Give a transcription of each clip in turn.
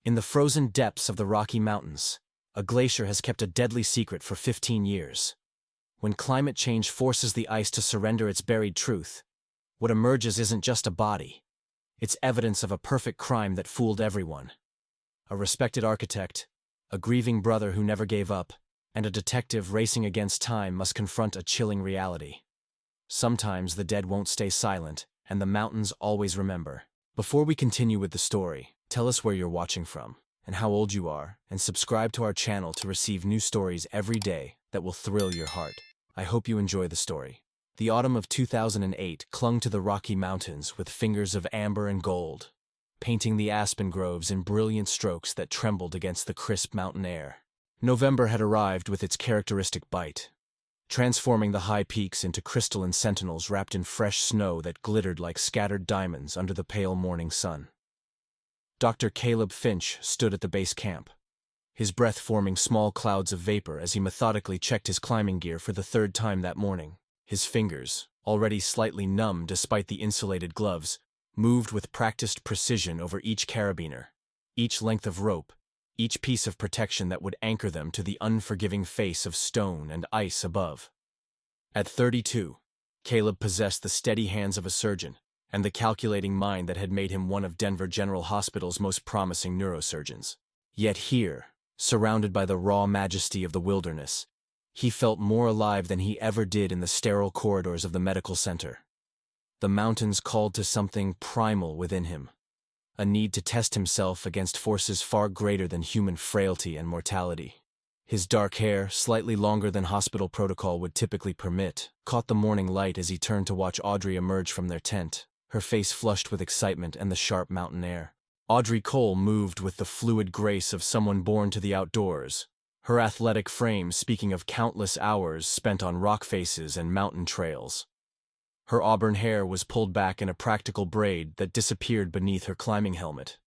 In the frozen depths of the Rocky Mountains, a glacier has kept a deadly secret for 15 years. When climate change forces the ice to surrender its buried truth, what emerges isn't just a body. It's evidence of a perfect crime that fooled everyone. A respected architect, a grieving brother who never gave up, and a detective racing against time must confront a chilling reality. Sometimes the dead won't stay silent, and the mountains always remember. Before we continue with the story, tell us where you're watching from, and how old you are, and subscribe to our channel to receive new stories every day that will thrill your heart. I hope you enjoy the story. The autumn of 2008 clung to the Rocky Mountains with fingers of amber and gold, painting the aspen groves in brilliant strokes that trembled against the crisp mountain air. November had arrived with its characteristic bite, transforming the high peaks into crystalline sentinels wrapped in fresh snow that glittered like scattered diamonds under the pale morning sun. Dr. Caleb Finch stood at the base camp, his breath forming small clouds of vapor as he methodically checked his climbing gear for the third time that morning. His fingers, already slightly numb despite the insulated gloves, moved with practiced precision over each carabiner, each length of rope, each piece of protection that would anchor them to the unforgiving face of stone and ice above. At 32, Caleb possessed the steady hands of a surgeon and the calculating mind that had made him one of Denver General Hospital's most promising neurosurgeons. Yet here, surrounded by the raw majesty of the wilderness, he felt more alive than he ever did in the sterile corridors of the medical center. The mountains called to something primal within him, a need to test himself against forces far greater than human frailty and mortality. His dark hair, slightly longer than hospital protocol would typically permit, caught the morning light as he turned to watch Audrey emerge from their tent, her face flushed with excitement and the sharp mountain air. Audrey Cole moved with the fluid grace of someone born to the outdoors, her athletic frame speaking of countless hours spent on rock faces and mountain trails. Her auburn hair was pulled back in a practical braid that disappeared beneath her climbing helmet.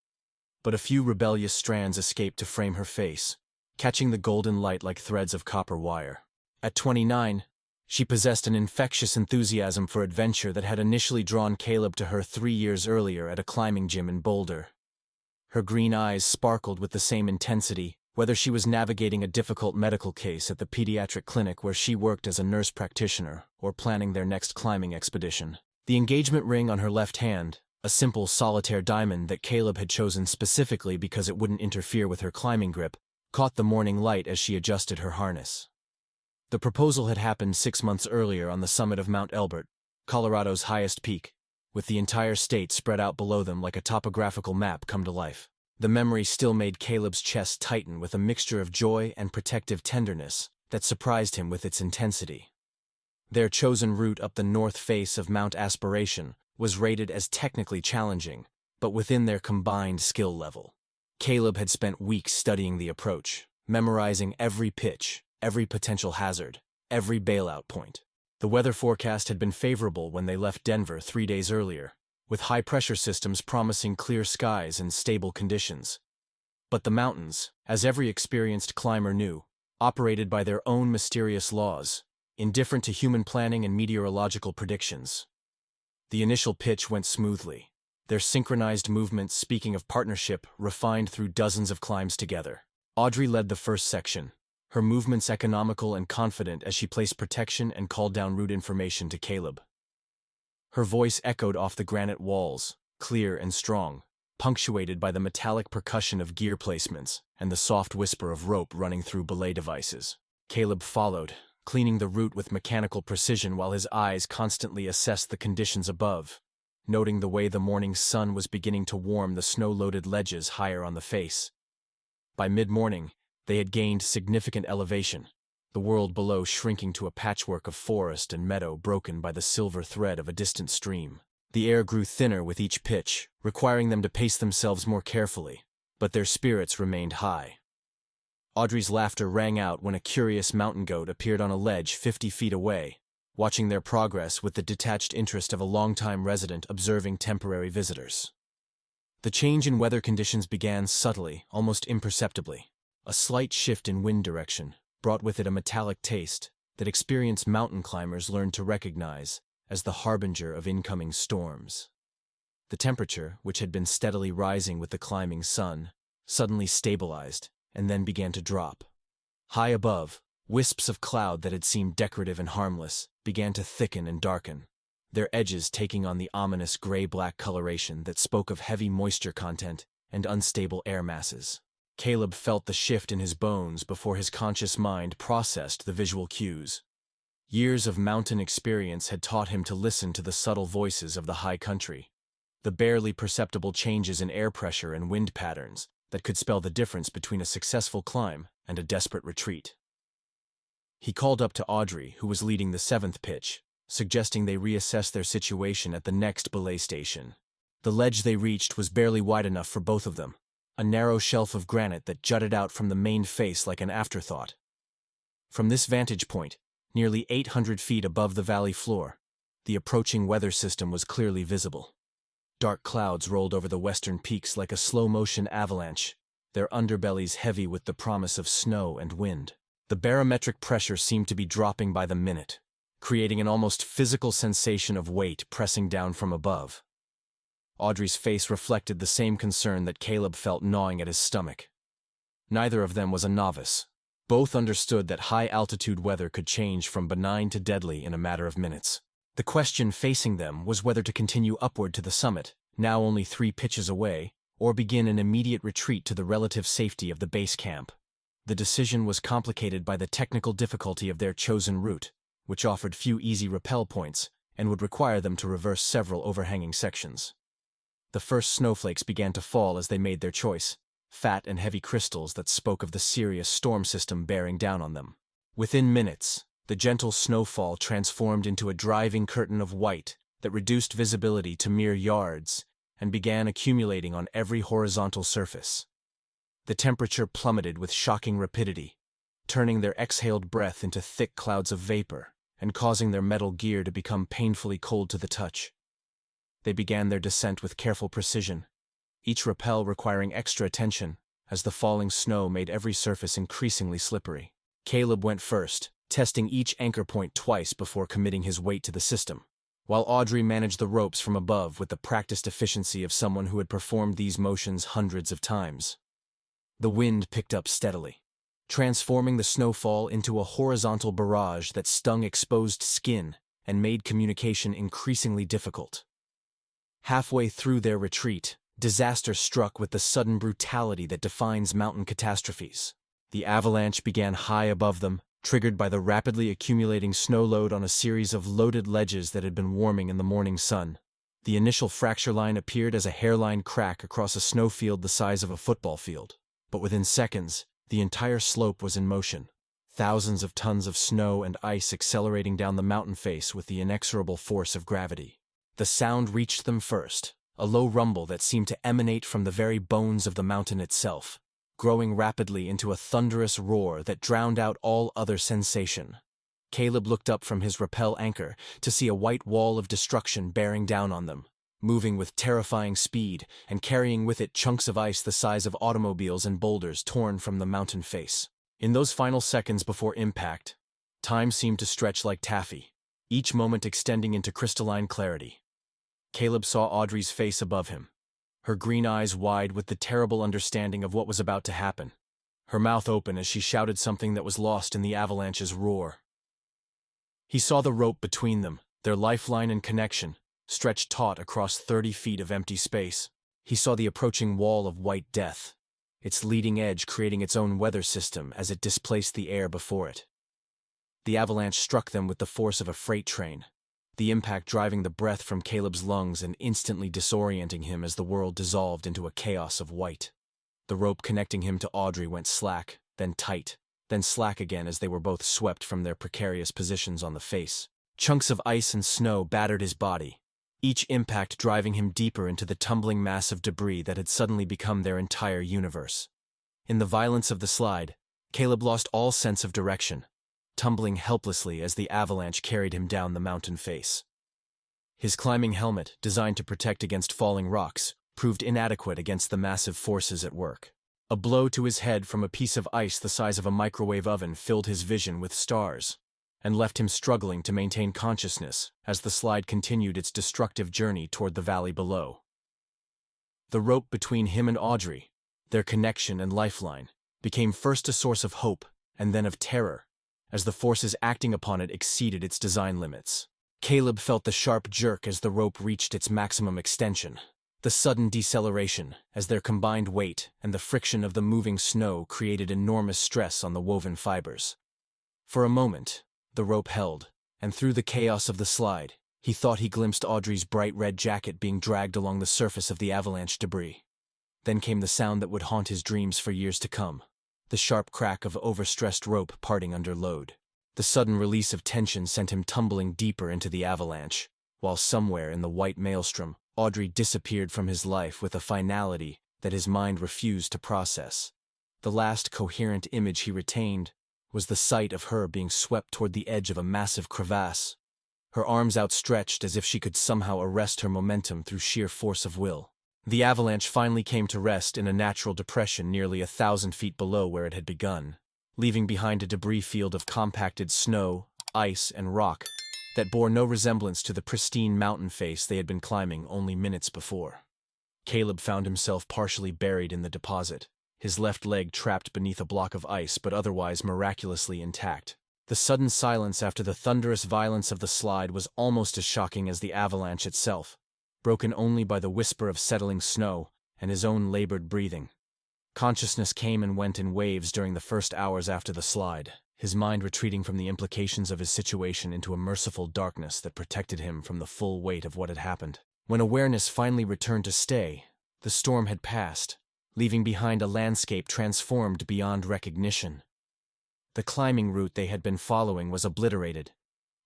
But a few rebellious strands escaped to frame her face, catching the golden light like threads of copper wire. At 29, she possessed an infectious enthusiasm for adventure that had initially drawn Caleb to her 3 years earlier at a climbing gym in Boulder. Her green eyes sparkled with the same intensity, whether she was navigating a difficult medical case at the pediatric clinic where she worked as a nurse practitioner or planning their next climbing expedition. The engagement ring on her left hand, a simple solitaire diamond that Caleb had chosen specifically because it wouldn't interfere with her climbing grip, caught the morning light as she adjusted her harness. The proposal had happened 6 months earlier on the summit of Mount Elbert, Colorado's highest peak, with the entire state spread out below them like a topographical map come to life. The memory still made Caleb's chest tighten with a mixture of joy and protective tenderness that surprised him with its intensity. Their chosen route up the north face of Mount Aspiration was rated as technically challenging, but within their combined skill level. Caleb had spent weeks studying the approach, memorizing every pitch, every potential hazard, every bailout point. The weather forecast had been favorable when they left Denver 3 days earlier, with high-pressure systems promising clear skies and stable conditions. But the mountains, as every experienced climber knew, operated by their own mysterious laws, indifferent to human planning and meteorological predictions. The initial pitch went smoothly, their synchronized movements speaking of partnership refined through dozens of climbs together. Audrey led the first section, her movements economical and confident as she placed protection and called down route information to Caleb. Her voice echoed off the granite walls, clear and strong, punctuated by the metallic percussion of gear placements and the soft whisper of rope running through belay devices. Caleb followed, cleaning the route with mechanical precision while his eyes constantly assessed the conditions above, noting the way the morning sun was beginning to warm the snow-loaded ledges higher on the face. By mid-morning, they had gained significant elevation, the world below shrinking to a patchwork of forest and meadow broken by the silver thread of a distant stream. The air grew thinner with each pitch, requiring them to pace themselves more carefully, but their spirits remained high. Audrey's laughter rang out when a curious mountain goat appeared on a ledge 50 feet away, watching their progress with the detached interest of a longtime resident observing temporary visitors. The change in weather conditions began subtly, almost imperceptibly. A slight shift in wind direction brought with it a metallic taste that experienced mountain climbers learned to recognize as the harbinger of incoming storms. The temperature, which had been steadily rising with the climbing sun, suddenly stabilized, and then began to drop. High above, wisps of cloud that had seemed decorative and harmless began to thicken and darken, their edges taking on the ominous gray-black coloration that spoke of heavy moisture content and unstable air masses. Caleb felt the shift in his bones before his conscious mind processed the visual cues. Years of mountain experience had taught him to listen to the subtle voices of the high country, the barely perceptible changes in air pressure and wind patterns that could spell the difference between a successful climb and a desperate retreat. He called up to Audrey, who was leading the 7th pitch, suggesting they reassess their situation at the next belay station. The ledge they reached was barely wide enough for both of them, a narrow shelf of granite that jutted out from the main face like an afterthought. From this vantage point, nearly 800 feet above the valley floor, the approaching weather system was clearly visible. Dark clouds rolled over the western peaks like a slow-motion avalanche, their underbellies heavy with the promise of snow and wind. The barometric pressure seemed to be dropping by the minute, creating an almost physical sensation of weight pressing down from above. Audrey's face reflected the same concern that Caleb felt gnawing at his stomach. Neither of them was a novice. Both understood that high-altitude weather could change from benign to deadly in a matter of minutes. The question facing them was whether to continue upward to the summit, now only 3 pitches away, or begin an immediate retreat to the relative safety of the base camp. The decision was complicated by the technical difficulty of their chosen route, which offered few easy rappel points and would require them to reverse several overhanging sections. The first snowflakes began to fall as they made their choice, fat and heavy crystals that spoke of the serious storm system bearing down on them. Within minutes, the gentle snowfall transformed into a driving curtain of white that reduced visibility to mere yards and began accumulating on every horizontal surface. The temperature plummeted with shocking rapidity, turning their exhaled breath into thick clouds of vapor and causing their metal gear to become painfully cold to the touch. They began their descent with careful precision, each rappel requiring extra attention as the falling snow made every surface increasingly slippery. Caleb went first, testing each anchor point twice before committing his weight to the system, while Audrey managed the ropes from above with the practiced efficiency of someone who had performed these motions hundreds of times. The wind picked up steadily, transforming the snowfall into a horizontal barrage that stung exposed skin and made communication increasingly difficult. Halfway through their retreat, disaster struck with the sudden brutality that defines mountain catastrophes. The avalanche began high above them, triggered by the rapidly accumulating snow load on a series of loaded ledges that had been warming in the morning sun. The initial fracture line appeared as a hairline crack across a snowfield the size of a football field. But within seconds, the entire slope was in motion, thousands of tons of snow and ice accelerating down the mountain face with the inexorable force of gravity. The sound reached them first, a low rumble that seemed to emanate from the very bones of the mountain itself, growing rapidly into a thunderous roar that drowned out all other sensation. Caleb looked up from his rappel anchor to see a white wall of destruction bearing down on them, moving with terrifying speed and carrying with it chunks of ice the size of automobiles and boulders torn from the mountain face. In those final seconds before impact, time seemed to stretch like taffy, each moment extending into crystalline clarity. Caleb saw Audrey's face above him, her green eyes wide with the terrible understanding of what was about to happen, her mouth open as she shouted something that was lost in the avalanche's roar. He saw the rope between them, their lifeline and connection, stretched taut across 30 feet of empty space. He saw the approaching wall of white death, its leading edge creating its own weather system as it displaced the air before it. The avalanche struck them with the force of a freight train, the impact driving the breath from Caleb's lungs and instantly disorienting him as the world dissolved into a chaos of white. The rope connecting him to Audrey went slack, then tight, then slack again as they were both swept from their precarious positions on the face. Chunks of ice and snow battered his body, each impact driving him deeper into the tumbling mass of debris that had suddenly become their entire universe. In the violence of the slide, Caleb lost all sense of direction, tumbling helplessly as the avalanche carried him down the mountain face. His climbing helmet, designed to protect against falling rocks, proved inadequate against the massive forces at work. A blow to his head from a piece of ice the size of a microwave oven filled his vision with stars, and left him struggling to maintain consciousness as the slide continued its destructive journey toward the valley below. The rope between him and Audrey, their connection and lifeline, became first a source of hope and then of terror, as the forces acting upon it exceeded its design limits. Caleb felt the sharp jerk as the rope reached its maximum extension, the sudden deceleration as their combined weight and the friction of the moving snow created enormous stress on the woven fibers. For a moment, the rope held, and through the chaos of the slide, he thought he glimpsed Audrey's bright red jacket being dragged along the surface of the avalanche debris. Then came the sound that would haunt his dreams for years to come, the sharp crack of overstressed rope parting under load. The sudden release of tension sent him tumbling deeper into the avalanche, while somewhere in the white maelstrom, Audrey disappeared from his life with a finality that his mind refused to process. The last coherent image he retained was the sight of her being swept toward the edge of a massive crevasse, her arms outstretched as if she could somehow arrest her momentum through sheer force of will. The avalanche finally came to rest in a natural depression nearly 1,000 feet below where it had begun, leaving behind a debris field of compacted snow, ice, and rock that bore no resemblance to the pristine mountain face they had been climbing only minutes before. Caleb found himself partially buried in the deposit, his left leg trapped beneath a block of ice but otherwise miraculously intact. The sudden silence after the thunderous violence of the slide was almost as shocking as the avalanche itself, broken only by the whisper of settling snow and his own labored breathing. Consciousness came and went in waves during the first hours after the slide, his mind retreating from the implications of his situation into a merciful darkness that protected him from the full weight of what had happened. When awareness finally returned to stay, the storm had passed, leaving behind a landscape transformed beyond recognition. The climbing route they had been following was obliterated,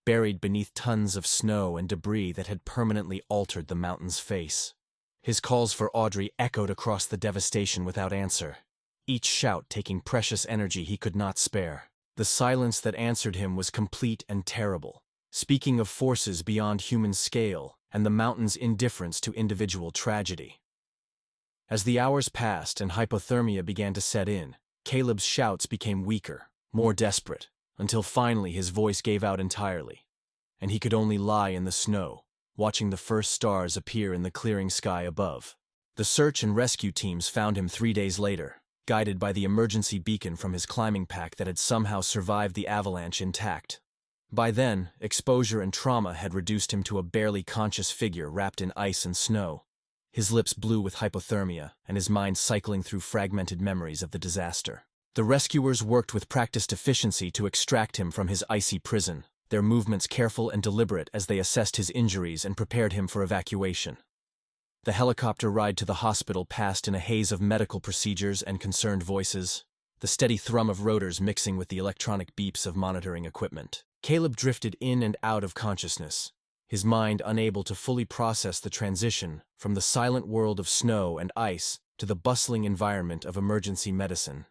buried beneath tons of snow and debris that had permanently altered the mountain's face. His calls for Audrey echoed across the devastation without answer, each shout taking precious energy he could not spare. The silence that answered him was complete and terrible, speaking of forces beyond human scale and the mountain's indifference to individual tragedy. As the hours passed and hypothermia began to set in, Caleb's shouts became weaker, more desperate, until finally his voice gave out entirely, and he could only lie in the snow, watching the first stars appear in the clearing sky above. The search and rescue teams found him 3 days later, guided by the emergency beacon from his climbing pack that had somehow survived the avalanche intact. By then, exposure and trauma had reduced him to a barely conscious figure wrapped in ice and snow, his lips blue with hypothermia and his mind cycling through fragmented memories of the disaster. The rescuers worked with practiced efficiency to extract him from his icy prison, their movements careful and deliberate as they assessed his injuries and prepared him for evacuation. The helicopter ride to the hospital passed in a haze of medical procedures and concerned voices, the steady thrum of rotors mixing with the electronic beeps of monitoring equipment. Caleb drifted in and out of consciousness, his mind unable to fully process the transition from the silent world of snow and ice to the bustling environment of emergency medicine.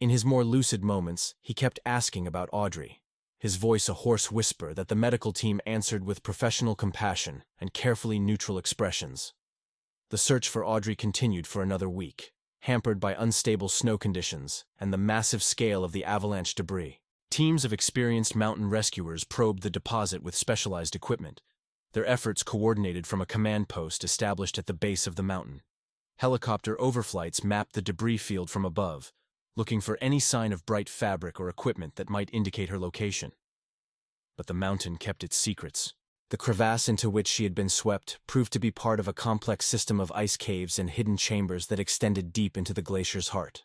In his more lucid moments, he kept asking about Audrey, his voice a hoarse whisper that the medical team answered with professional compassion and carefully neutral expressions. The search for Audrey continued for another week, hampered by unstable snow conditions and the massive scale of the avalanche debris. Teams of experienced mountain rescuers probed the deposit with specialized equipment, their efforts coordinated from a command post established at the base of the mountain. Helicopter overflights mapped the debris field from above, looking for any sign of bright fabric or equipment that might indicate her location. But the mountain kept its secrets. The crevasse into which she had been swept proved to be part of a complex system of ice caves and hidden chambers that extended deep into the glacier's heart.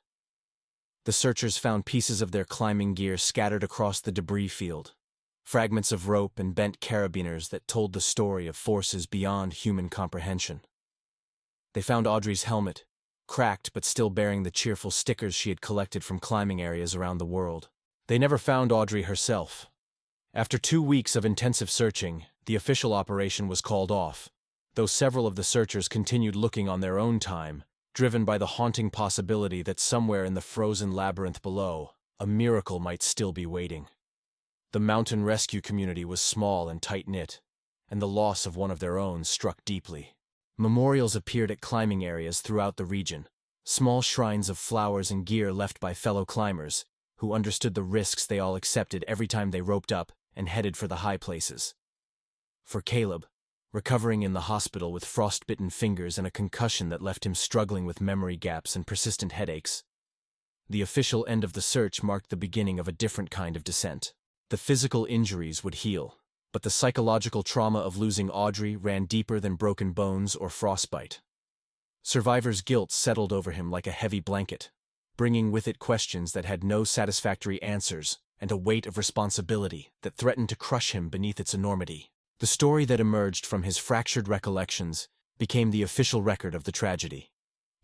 The searchers found pieces of their climbing gear scattered across the debris field, fragments of rope and bent carabiners that told the story of forces beyond human comprehension. They found Audrey's helmet, cracked but still bearing the cheerful stickers she had collected from climbing areas around the world. They never found Audrey herself. After 2 weeks of intensive searching, the official operation was called off, though several of the searchers continued looking on their own time, driven by the haunting possibility that somewhere in the frozen labyrinth below, a miracle might still be waiting. The mountain rescue community was small and tight-knit, and the loss of one of their own struck deeply. Memorials appeared at climbing areas throughout the region, small shrines of flowers and gear left by fellow climbers, who understood the risks they all accepted every time they roped up and headed for the high places. For Caleb, recovering in the hospital with frostbitten fingers and a concussion that left him struggling with memory gaps and persistent headaches. The official end of the search marked the beginning of a different kind of descent. The physical injuries would heal, but the psychological trauma of losing Audrey ran deeper than broken bones or frostbite. Survivor's guilt settled over him like a heavy blanket, bringing with it questions that had no satisfactory answers and a weight of responsibility that threatened to crush him beneath its enormity. The story that emerged from his fractured recollections became the official record of the tragedy.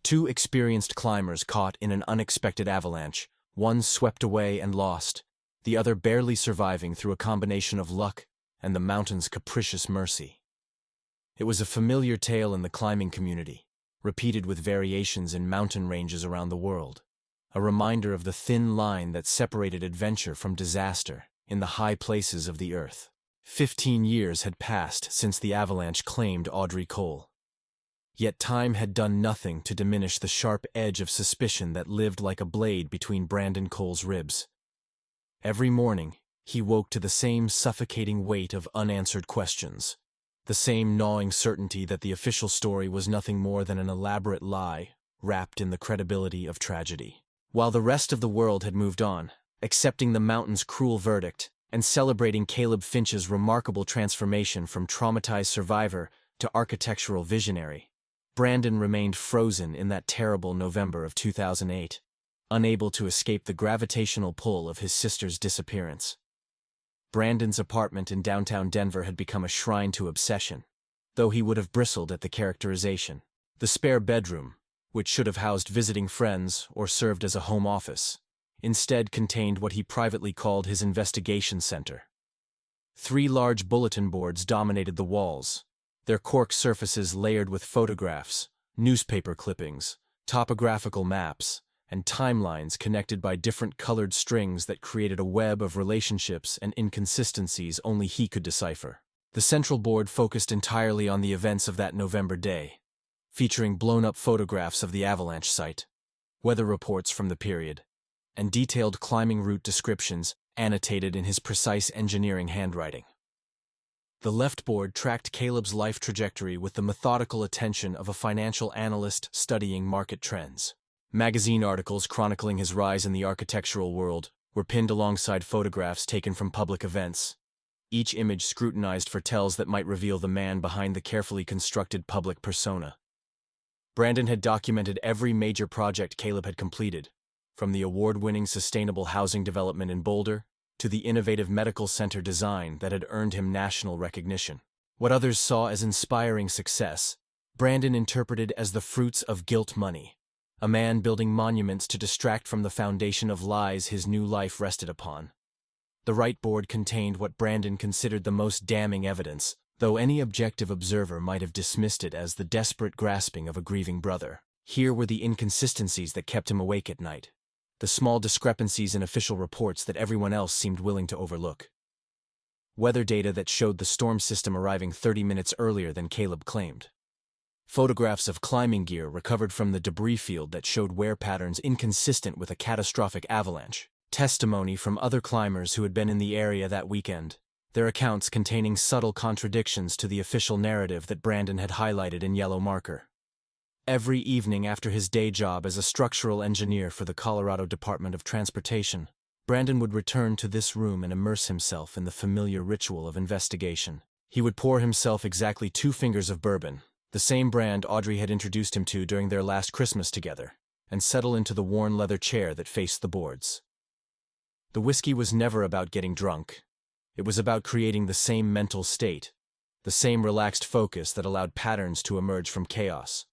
Two experienced climbers caught in an unexpected avalanche, one swept away and lost, the other barely surviving through a combination of luck and the mountain's capricious mercy. It was a familiar tale in the climbing community, repeated with variations in mountain ranges around the world, a reminder of the thin line that separated adventure from disaster in the high places of the earth. 15 years had passed since the avalanche claimed Audrey Cole. Yet time had done nothing to diminish the sharp edge of suspicion that lived like a blade between Brandon Cole's ribs. Every morning, he woke to the same suffocating weight of unanswered questions, the same gnawing certainty that the official story was nothing more than an elaborate lie wrapped in the credibility of tragedy. While the rest of the world had moved on, accepting the mountain's cruel verdict and celebrating Caleb Finch's remarkable transformation from traumatized survivor to architectural visionary, Brandon remained frozen in that terrible November of 2008, unable to escape the gravitational pull of his sister's disappearance. Brandon's apartment in downtown Denver had become a shrine to obsession, though he would have bristled at the characterization. The spare bedroom, which should have housed visiting friends or served as a home office, instead contained what he privately called his investigation center. 3 large bulletin boards dominated the walls, their cork surfaces layered with photographs, newspaper clippings, topographical maps, and timelines connected by different colored strings that created a web of relationships and inconsistencies only he could decipher. The central board focused entirely on the events of that November day, featuring blown-up photographs of the avalanche site, weather reports from the period, and detailed climbing route descriptions annotated in his precise engineering handwriting. The left board tracked Caleb's life trajectory with the methodical attention of a financial analyst studying market trends. Magazine articles chronicling his rise in the architectural world were pinned alongside photographs taken from public events, each image scrutinized for tells that might reveal the man behind the carefully constructed public persona. Brandon had documented every major project Caleb had completed, from the award-winning sustainable housing development in Boulder to the innovative medical center design that had earned him national recognition. What others saw as inspiring success, Brandon interpreted as the fruits of guilt money, a man building monuments to distract from the foundation of lies his new life rested upon. The right board contained what Brandon considered the most damning evidence, though any objective observer might have dismissed it as the desperate grasping of a grieving brother. Here were the inconsistencies that kept him awake at night, the small discrepancies in official reports that everyone else seemed willing to overlook. Weather data that showed the storm system arriving 30 minutes earlier than Caleb claimed. Photographs of climbing gear recovered from the debris field that showed wear patterns inconsistent with a catastrophic avalanche. Testimony from other climbers who had been in the area that weekend, their accounts containing subtle contradictions to the official narrative that Brandon had highlighted in yellow marker. Every evening after his day job as a structural engineer for the Colorado Department of Transportation, Brandon would return to this room and immerse himself in the familiar ritual of investigation. He would pour himself exactly 2 fingers of bourbon, the same brand Audrey had introduced him to during their last Christmas together, and settle into the worn leather chair that faced the boards. The whiskey was never about getting drunk. It was about creating the same mental state, the same relaxed focus that allowed patterns to emerge from chaos.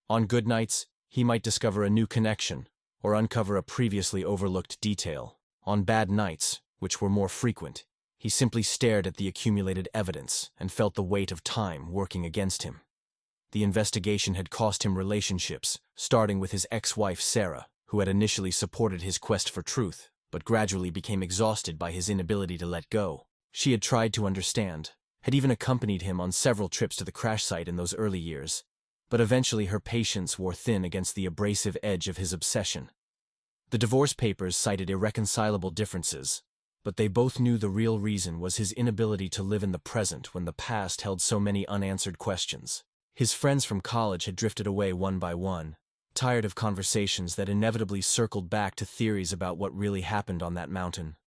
On good nights, he might discover a new connection or uncover a previously overlooked detail. On bad nights, which were more frequent, he simply stared at the accumulated evidence and felt the weight of time working against him. The investigation had cost him relationships, starting with his ex-wife Sarah, who had initially supported his quest for truth, but gradually became exhausted by his inability to let go. She had tried to understand, had even accompanied him on several trips to the crash site in those early years, but eventually her patience wore thin against the abrasive edge of his obsession. The divorce papers cited irreconcilable differences, But they both knew the real reason was his inability to live in the present when the past held so many unanswered questions. His friends from college had drifted away one by one, tired of conversations that inevitably circled back to theories about what really happened on that mountain.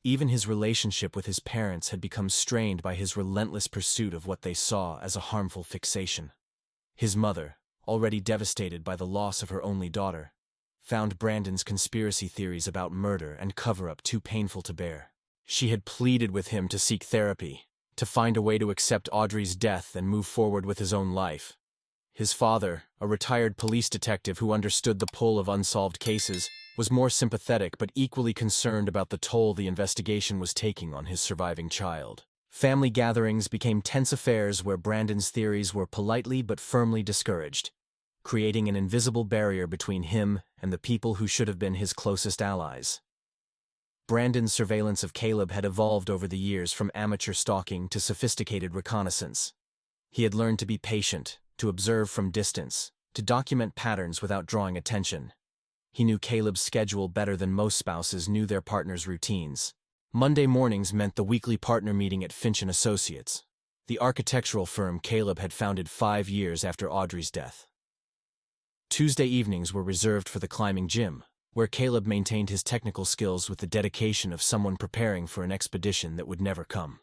Even his relationship with his parents had become strained by his relentless pursuit of what they saw as a harmful fixation. His mother, already devastated by the loss of her only daughter, found Brandon's conspiracy theories about murder and cover-up too painful to bear. She had pleaded with him to seek therapy, to find a way to accept Audrey's death and move forward with his own life. His father, a retired police detective who understood the pull of unsolved cases, was more sympathetic but equally concerned about the toll the investigation was taking on his surviving child. Family gatherings became tense affairs where Brandon's theories were politely but firmly discouraged, creating an invisible barrier between him and the people who should have been his closest allies. Brandon's surveillance of Caleb had evolved over the years from amateur stalking to sophisticated reconnaissance. He had learned to be patient, to observe from distance, to document patterns without drawing attention. He knew Caleb's schedule better than most spouses knew their partner's routines. Monday mornings meant the weekly partner meeting at Finch & Associates, the architectural firm Caleb had founded 5 years after Audrey's death. Tuesday evenings were reserved for the climbing gym, where Caleb maintained his technical skills with the dedication of someone preparing for an expedition that would never come.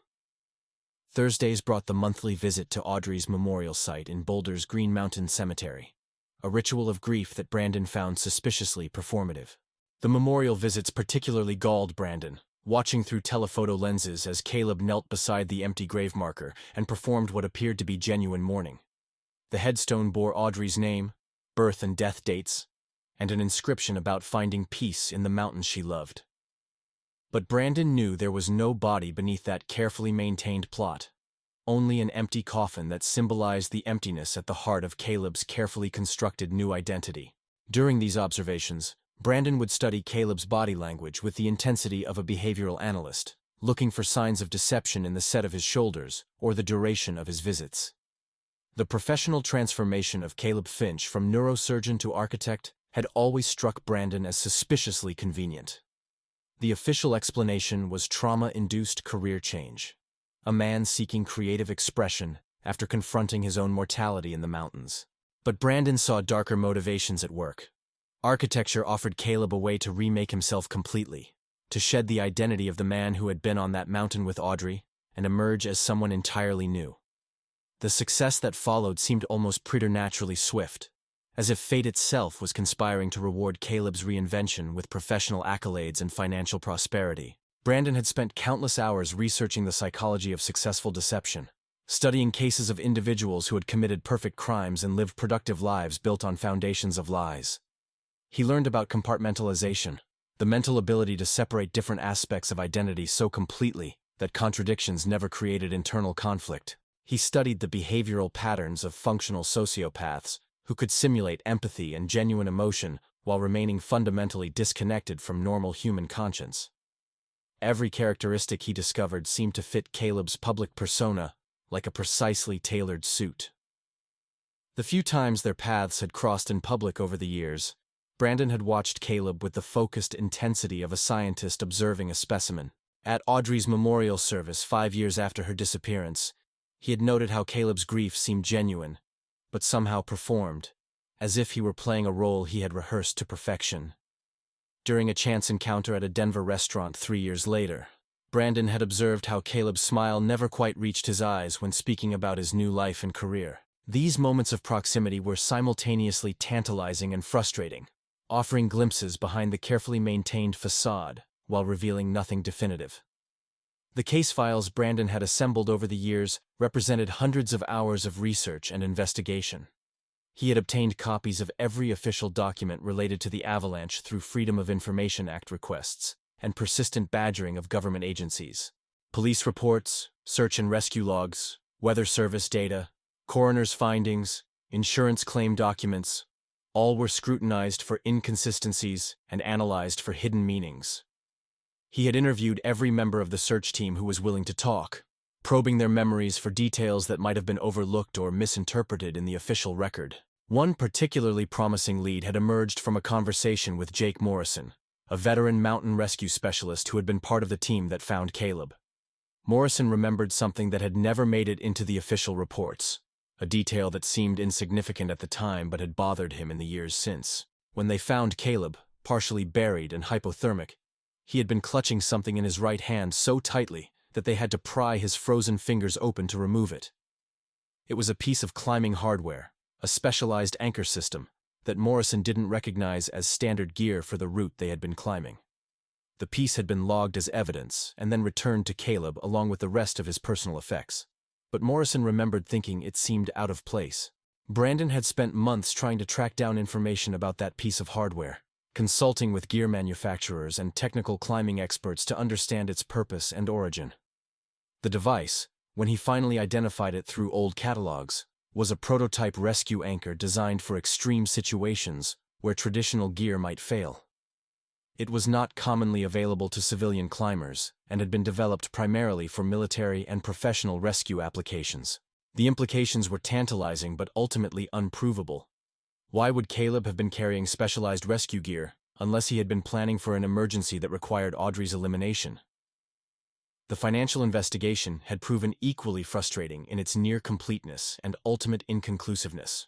Thursdays brought the monthly visit to Audrey's memorial site in Boulder's Green Mountain Cemetery, a ritual of grief that Brandon found suspiciously performative. The memorial visits particularly galled Brandon, watching through telephoto lenses as Caleb knelt beside the empty grave marker and performed what appeared to be genuine mourning. The headstone bore Audrey's name, birth and death dates, and an inscription about finding peace in the mountains she loved. But Brandon knew there was no body beneath that carefully maintained plot, only an empty coffin that symbolized the emptiness at the heart of Caleb's carefully constructed new identity. During these observations, Brandon would study Caleb's body language with the intensity of a behavioral analyst, looking for signs of deception in the set of his shoulders or the duration of his visits. The professional transformation of Caleb Finch from neurosurgeon to architect had always struck Brandon as suspiciously convenient. The official explanation was trauma-induced career change, a man seeking creative expression after confronting his own mortality in the mountains. But Brandon saw darker motivations at work. Architecture offered Caleb a way to remake himself completely, to shed the identity of the man who had been on that mountain with Audrey and emerge as someone entirely new. The success that followed seemed almost preternaturally swift, as if fate itself was conspiring to reward Caleb's reinvention with professional accolades and financial prosperity. Brandon had spent countless hours researching the psychology of successful deception, studying cases of individuals who had committed perfect crimes and lived productive lives built on foundations of lies. He learned about compartmentalization, the mental ability to separate different aspects of identity so completely that contradictions never created internal conflict. He studied the behavioral patterns of functional sociopaths who could simulate empathy and genuine emotion while remaining fundamentally disconnected from normal human conscience. Every characteristic he discovered seemed to fit Caleb's public persona like a precisely tailored suit. The few times their paths had crossed in public over the years, Brandon had watched Caleb with the focused intensity of a scientist observing a specimen. At Audrey's memorial service 5 years after her disappearance, he had noted how Caleb's grief seemed genuine, but somehow performed, as if he were playing a role he had rehearsed to perfection. During a chance encounter at a Denver restaurant 3 years later, Brandon had observed how Caleb's smile never quite reached his eyes when speaking about his new life and career. These moments of proximity were simultaneously tantalizing and frustrating, offering glimpses behind the carefully maintained facade while revealing nothing definitive. The case files Brandon had assembled over the years represented hundreds of hours of research and investigation. He had obtained copies of every official document related to the Avalanche through Freedom of Information Act requests and persistent badgering of government agencies. Police reports, search and rescue logs, weather service data, coroner's findings, insurance claim documents, all were scrutinized for inconsistencies and analyzed for hidden meanings. He had interviewed every member of the search team who was willing to talk, probing their memories for details that might have been overlooked or misinterpreted in the official record. One particularly promising lead had emerged from a conversation with Jake Morrison, a veteran mountain rescue specialist who had been part of the team that found Caleb. Morrison remembered something that had never made it into the official reports, a detail that seemed insignificant at the time but had bothered him in the years since. When they found Caleb, partially buried and hypothermic, he had been clutching something in his right hand so tightly that they had to pry his frozen fingers open to remove it. It was a piece of climbing hardware, a specialized anchor system, that Morrison didn't recognize as standard gear for the route they had been climbing. The piece had been logged as evidence and then returned to Caleb along with the rest of his personal effects. But Morrison remembered thinking it seemed out of place. Brandon had spent months trying to track down information about that piece of hardware, consulting with gear manufacturers and technical climbing experts to understand its purpose and origin. The device, when he finally identified it through old catalogs, was a prototype rescue anchor designed for extreme situations where traditional gear might fail. It was not commonly available to civilian climbers and had been developed primarily for military and professional rescue applications. The implications were tantalizing but ultimately unprovable. Why would Caleb have been carrying specialized rescue gear unless he had been planning for an emergency that required Audrey's elimination? The financial investigation had proven equally frustrating in its near completeness and ultimate inconclusiveness.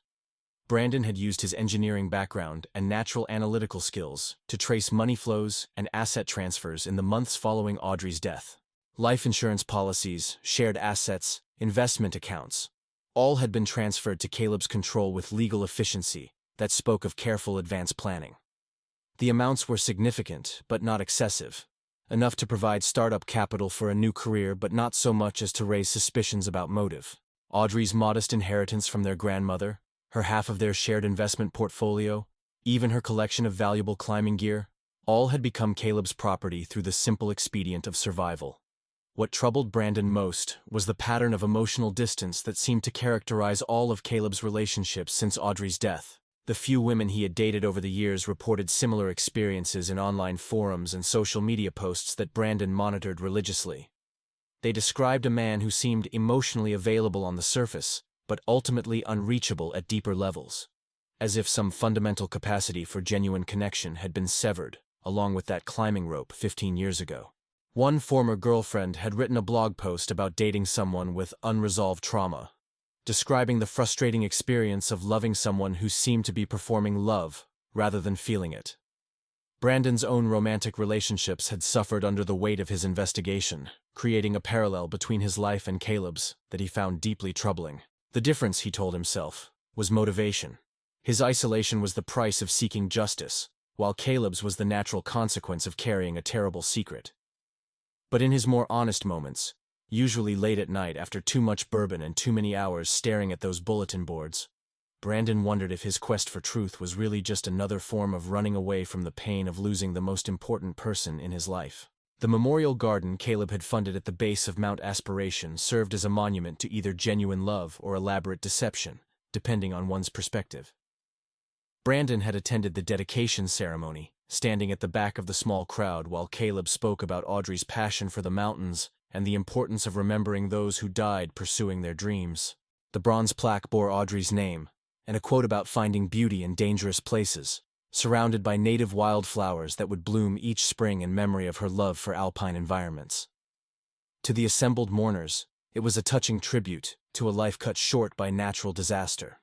Brandon had used his engineering background and natural analytical skills to trace money flows and asset transfers in the months following Audrey's death. Life insurance policies, shared assets, investment accounts, all had been transferred to Caleb's control with legal efficiency that spoke of careful advance planning. The amounts were significant but not excessive, enough to provide startup capital for a new career but not so much as to raise suspicions about motive. Audrey's modest inheritance from their grandmother, her half of their shared investment portfolio, even her collection of valuable climbing gear, all had become Caleb's property through the simple expedient of survival. What troubled Brandon most was the pattern of emotional distance that seemed to characterize all of Caleb's relationships since Audrey's death. The few women he had dated over the years reported similar experiences in online forums and social media posts that Brandon monitored religiously. They described a man who seemed emotionally available on the surface, but ultimately unreachable at deeper levels, as if some fundamental capacity for genuine connection had been severed, along with that climbing rope 15 years ago. One former girlfriend had written a blog post about dating someone with unresolved trauma, describing the frustrating experience of loving someone who seemed to be performing love rather than feeling it. Brandon's own romantic relationships had suffered under the weight of his investigation, creating a parallel between his life and Caleb's that he found deeply troubling. The difference, he told himself, was motivation. His isolation was the price of seeking justice, while Caleb's was the natural consequence of carrying a terrible secret. But in his more honest moments, usually late at night after too much bourbon and too many hours staring at those bulletin boards, Brandon wondered if his quest for truth was really just another form of running away from the pain of losing the most important person in his life. The memorial garden Caleb had funded at the base of Mount Aspiration served as a monument to either genuine love or elaborate deception, depending on one's perspective. Brandon had attended the dedication ceremony, standing at the back of the small crowd while Caleb spoke about Audrey's passion for the mountains and the importance of remembering those who died pursuing their dreams. The bronze plaque bore Audrey's name, and a quote about finding beauty in dangerous places, surrounded by native wildflowers that would bloom each spring in memory of her love for alpine environments. To the assembled mourners, it was a touching tribute to a life cut short by natural disaster.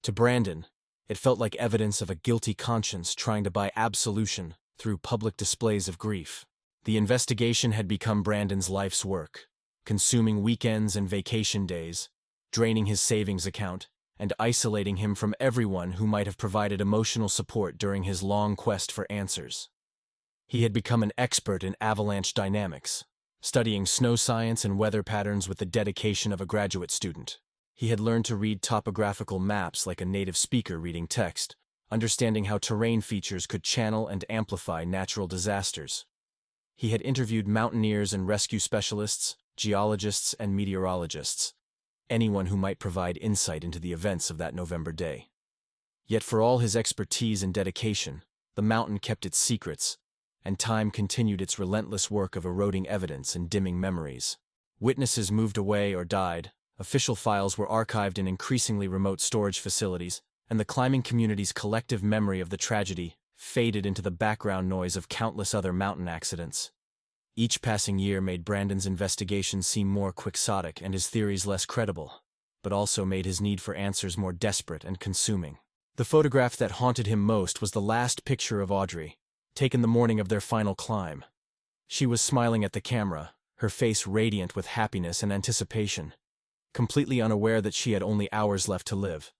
To Brandon, it felt like evidence of a guilty conscience trying to buy absolution through public displays of grief. The investigation had become Brandon's life's work, consuming weekends and vacation days, draining his savings account, and isolating him from everyone who might have provided emotional support during his long quest for answers. He had become an expert in avalanche dynamics, studying snow science and weather patterns with the dedication of a graduate student. He had learned to read topographical maps like a native speaker reading text, understanding how terrain features could channel and amplify natural disasters. He had interviewed mountaineers and rescue specialists, geologists and meteorologists, anyone who might provide insight into the events of that November day. Yet for all his expertise and dedication, the mountain kept its secrets, and time continued its relentless work of eroding evidence and dimming memories. Witnesses moved away or died, official files were archived in increasingly remote storage facilities, and the climbing community's collective memory of the tragedy faded into the background noise of countless other mountain accidents. Each passing year made Brandon's investigation seem more quixotic and his theories less credible, but also made his need for answers more desperate and consuming. The photograph that haunted him most was the last picture of Audrey, taken the morning of their final climb. She was smiling at the camera, her face radiant with happiness and anticipation, completely unaware that she had only hours left to live.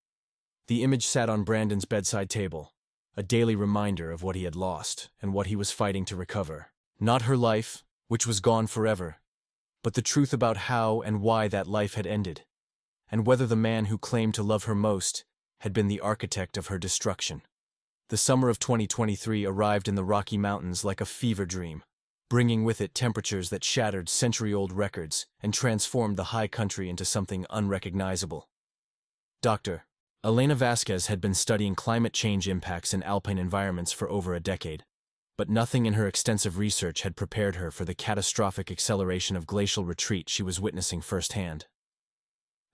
The image sat on Brandon's bedside table, a daily reminder of what he had lost and what he was fighting to recover. Not her life, which was gone forever, but the truth about how and why that life had ended, and whether the man who claimed to love her most had been the architect of her destruction. The summer of 2023 arrived in the Rocky Mountains like a fever dream, bringing with it temperatures that shattered century-old records and transformed the high country into something unrecognizable. Dr. Elena Vasquez had been studying climate change impacts in alpine environments for over a decade, but nothing in her extensive research had prepared her for the catastrophic acceleration of glacial retreat she was witnessing firsthand.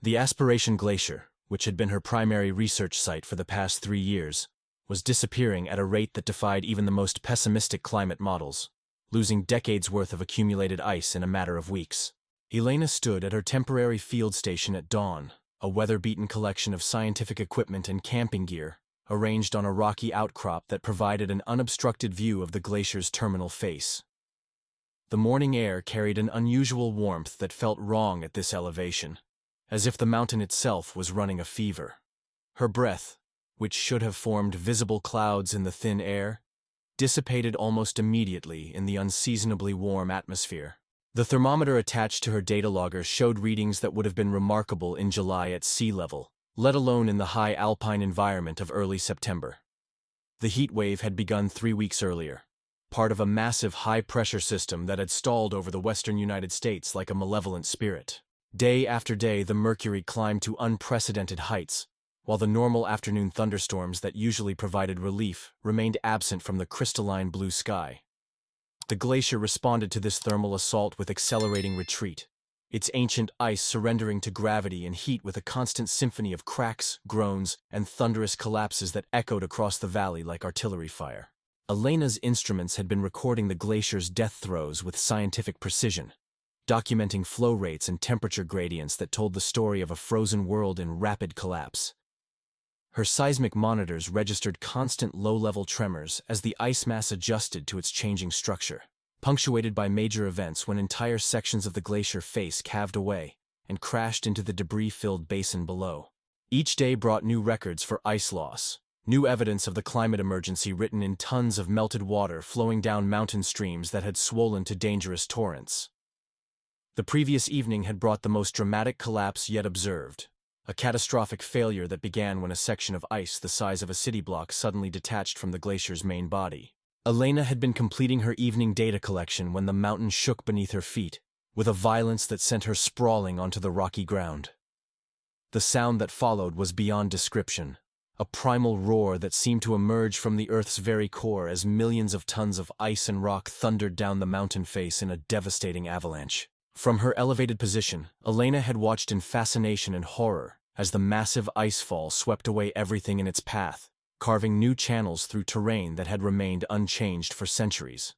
The Aspiration Glacier, which had been her primary research site for the past 3 years, was disappearing at a rate that defied even the most pessimistic climate models, losing decades' worth of accumulated ice in a matter of weeks. Elena stood at her temporary field station at dawn, a weather-beaten collection of scientific equipment and camping gear, arranged on a rocky outcrop that provided an unobstructed view of the glacier's terminal face. The morning air carried an unusual warmth that felt wrong at this elevation, as if the mountain itself was running a fever. Her breath, which should have formed visible clouds in the thin air, dissipated almost immediately in the unseasonably warm atmosphere. The thermometer attached to her data logger showed readings that would have been remarkable in July at sea level, let alone in the high alpine environment of early September. The heat wave had begun 3 weeks earlier, part of a massive high-pressure system that had stalled over the western United States like a malevolent spirit. Day after day, the mercury climbed to unprecedented heights, while the normal afternoon thunderstorms that usually provided relief remained absent from the crystalline blue sky. The glacier responded to this thermal assault with accelerating retreat, its ancient ice surrendering to gravity and heat with a constant symphony of cracks, groans, and thunderous collapses that echoed across the valley like artillery fire. Elena's instruments had been recording the glacier's death throes with scientific precision, documenting flow rates and temperature gradients that told the story of a frozen world in rapid collapse. Her seismic monitors registered constant low-level tremors as the ice mass adjusted to its changing structure, punctuated by major events when entire sections of the glacier face calved away and crashed into the debris-filled basin below. Each day brought new records for ice loss, new evidence of the climate emergency written in tons of melted water flowing down mountain streams that had swollen to dangerous torrents. The previous evening had brought the most dramatic collapse yet observed, a catastrophic failure that began when a section of ice the size of a city block suddenly detached from the glacier's main body. Elena had been completing her evening data collection when the mountain shook beneath her feet, with a violence that sent her sprawling onto the rocky ground. The sound that followed was beyond description, a primal roar that seemed to emerge from the Earth's very core as millions of tons of ice and rock thundered down the mountain face in a devastating avalanche. From her elevated position, Elena had watched in fascination and horror as the massive icefall swept away everything in its path, carving new channels through terrain that had remained unchanged for centuries.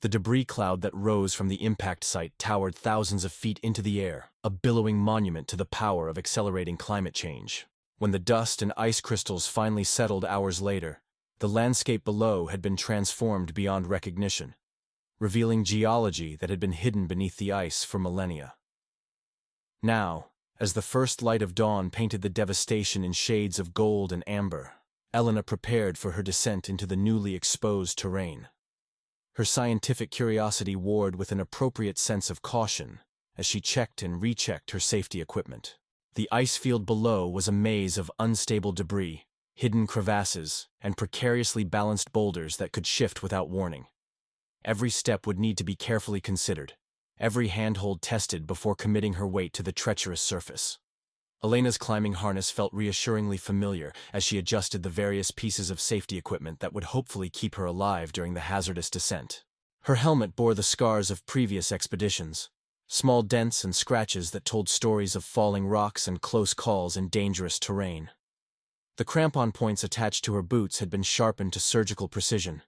The debris cloud that rose from the impact site towered thousands of feet into the air, a billowing monument to the power of accelerating climate change. When the dust and ice crystals finally settled hours later, the landscape below had been transformed beyond recognition, revealing geology that had been hidden beneath the ice for millennia. Now, as the first light of dawn painted the devastation in shades of gold and amber, Elena prepared for her descent into the newly exposed terrain. Her scientific curiosity warred with an appropriate sense of caution as she checked and rechecked her safety equipment. The ice field below was a maze of unstable debris, hidden crevasses, and precariously balanced boulders that could shift without warning. Every step would need to be carefully considered, every handhold tested before committing her weight to the treacherous surface. Elena's climbing harness felt reassuringly familiar as she adjusted the various pieces of safety equipment that would hopefully keep her alive during the hazardous descent. Her helmet bore the scars of previous expeditions, small dents and scratches that told stories of falling rocks and close calls in dangerous terrain. The crampon points attached to her boots had been sharpened to surgical precision,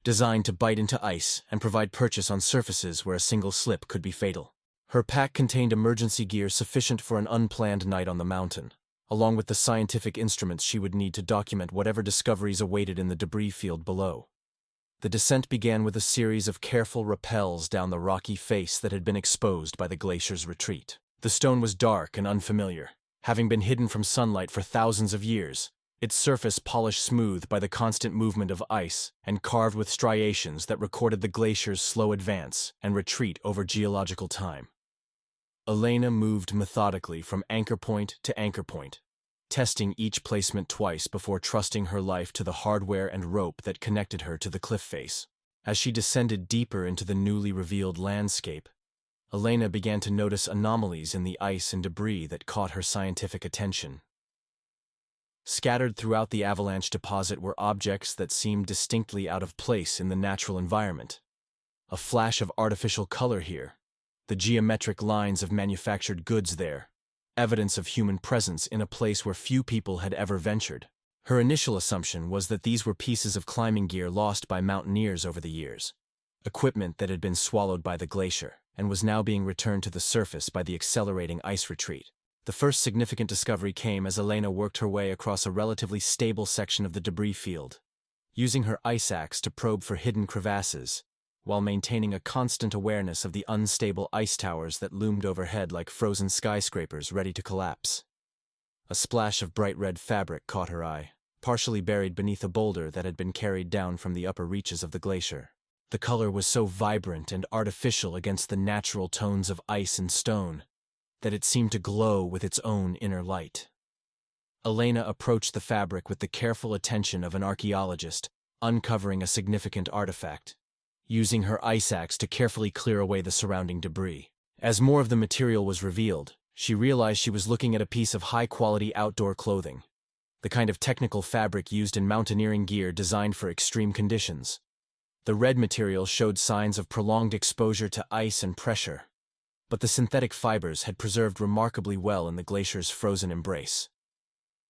designed to bite into ice and provide purchase on surfaces where a single slip could be fatal. Her pack contained emergency gear sufficient for an unplanned night on the mountain, along with the scientific instruments she would need to document whatever discoveries awaited in the debris field below. The descent began with a series of careful rappels down the rocky face that had been exposed by the glacier's retreat. The stone was dark and unfamiliar, having been hidden from sunlight for thousands of years, its surface polished smooth by the constant movement of ice and carved with striations that recorded the glacier's slow advance and retreat over geological time. Elena moved methodically from anchor point to anchor point, testing each placement twice before trusting her life to the hardware and rope that connected her to the cliff face. As she descended deeper into the newly revealed landscape, Elena began to notice anomalies in the ice and debris that caught her scientific attention. Scattered throughout the Avalanche deposit were objects that seemed distinctly out of place in the natural environment. A flash of artificial color here, the geometric lines of manufactured goods there, evidence of human presence in a place where few people had ever ventured. Her initial assumption was that these were pieces of climbing gear lost by mountaineers over the years, equipment that had been swallowed by the glacier and was now being returned to the surface by the accelerating ice retreat. The first significant discovery came as Elena worked her way across a relatively stable section of the debris field, using her ice axe to probe for hidden crevasses, while maintaining a constant awareness of the unstable ice towers that loomed overhead like frozen skyscrapers ready to collapse. A splash of bright red fabric caught her eye, partially buried beneath a boulder that had been carried down from the upper reaches of the glacier. The color was so vibrant and artificial against the natural tones of ice and stone that it seemed to glow with its own inner light. Elena approached the fabric with the careful attention of an archaeologist, uncovering a significant artifact, using her ice axe to carefully clear away the surrounding debris. As more of the material was revealed, she realized she was looking at a piece of high-quality outdoor clothing, the kind of technical fabric used in mountaineering gear designed for extreme conditions. The red material showed signs of prolonged exposure to ice and pressure, but the synthetic fibers had preserved remarkably well in the glacier's frozen embrace.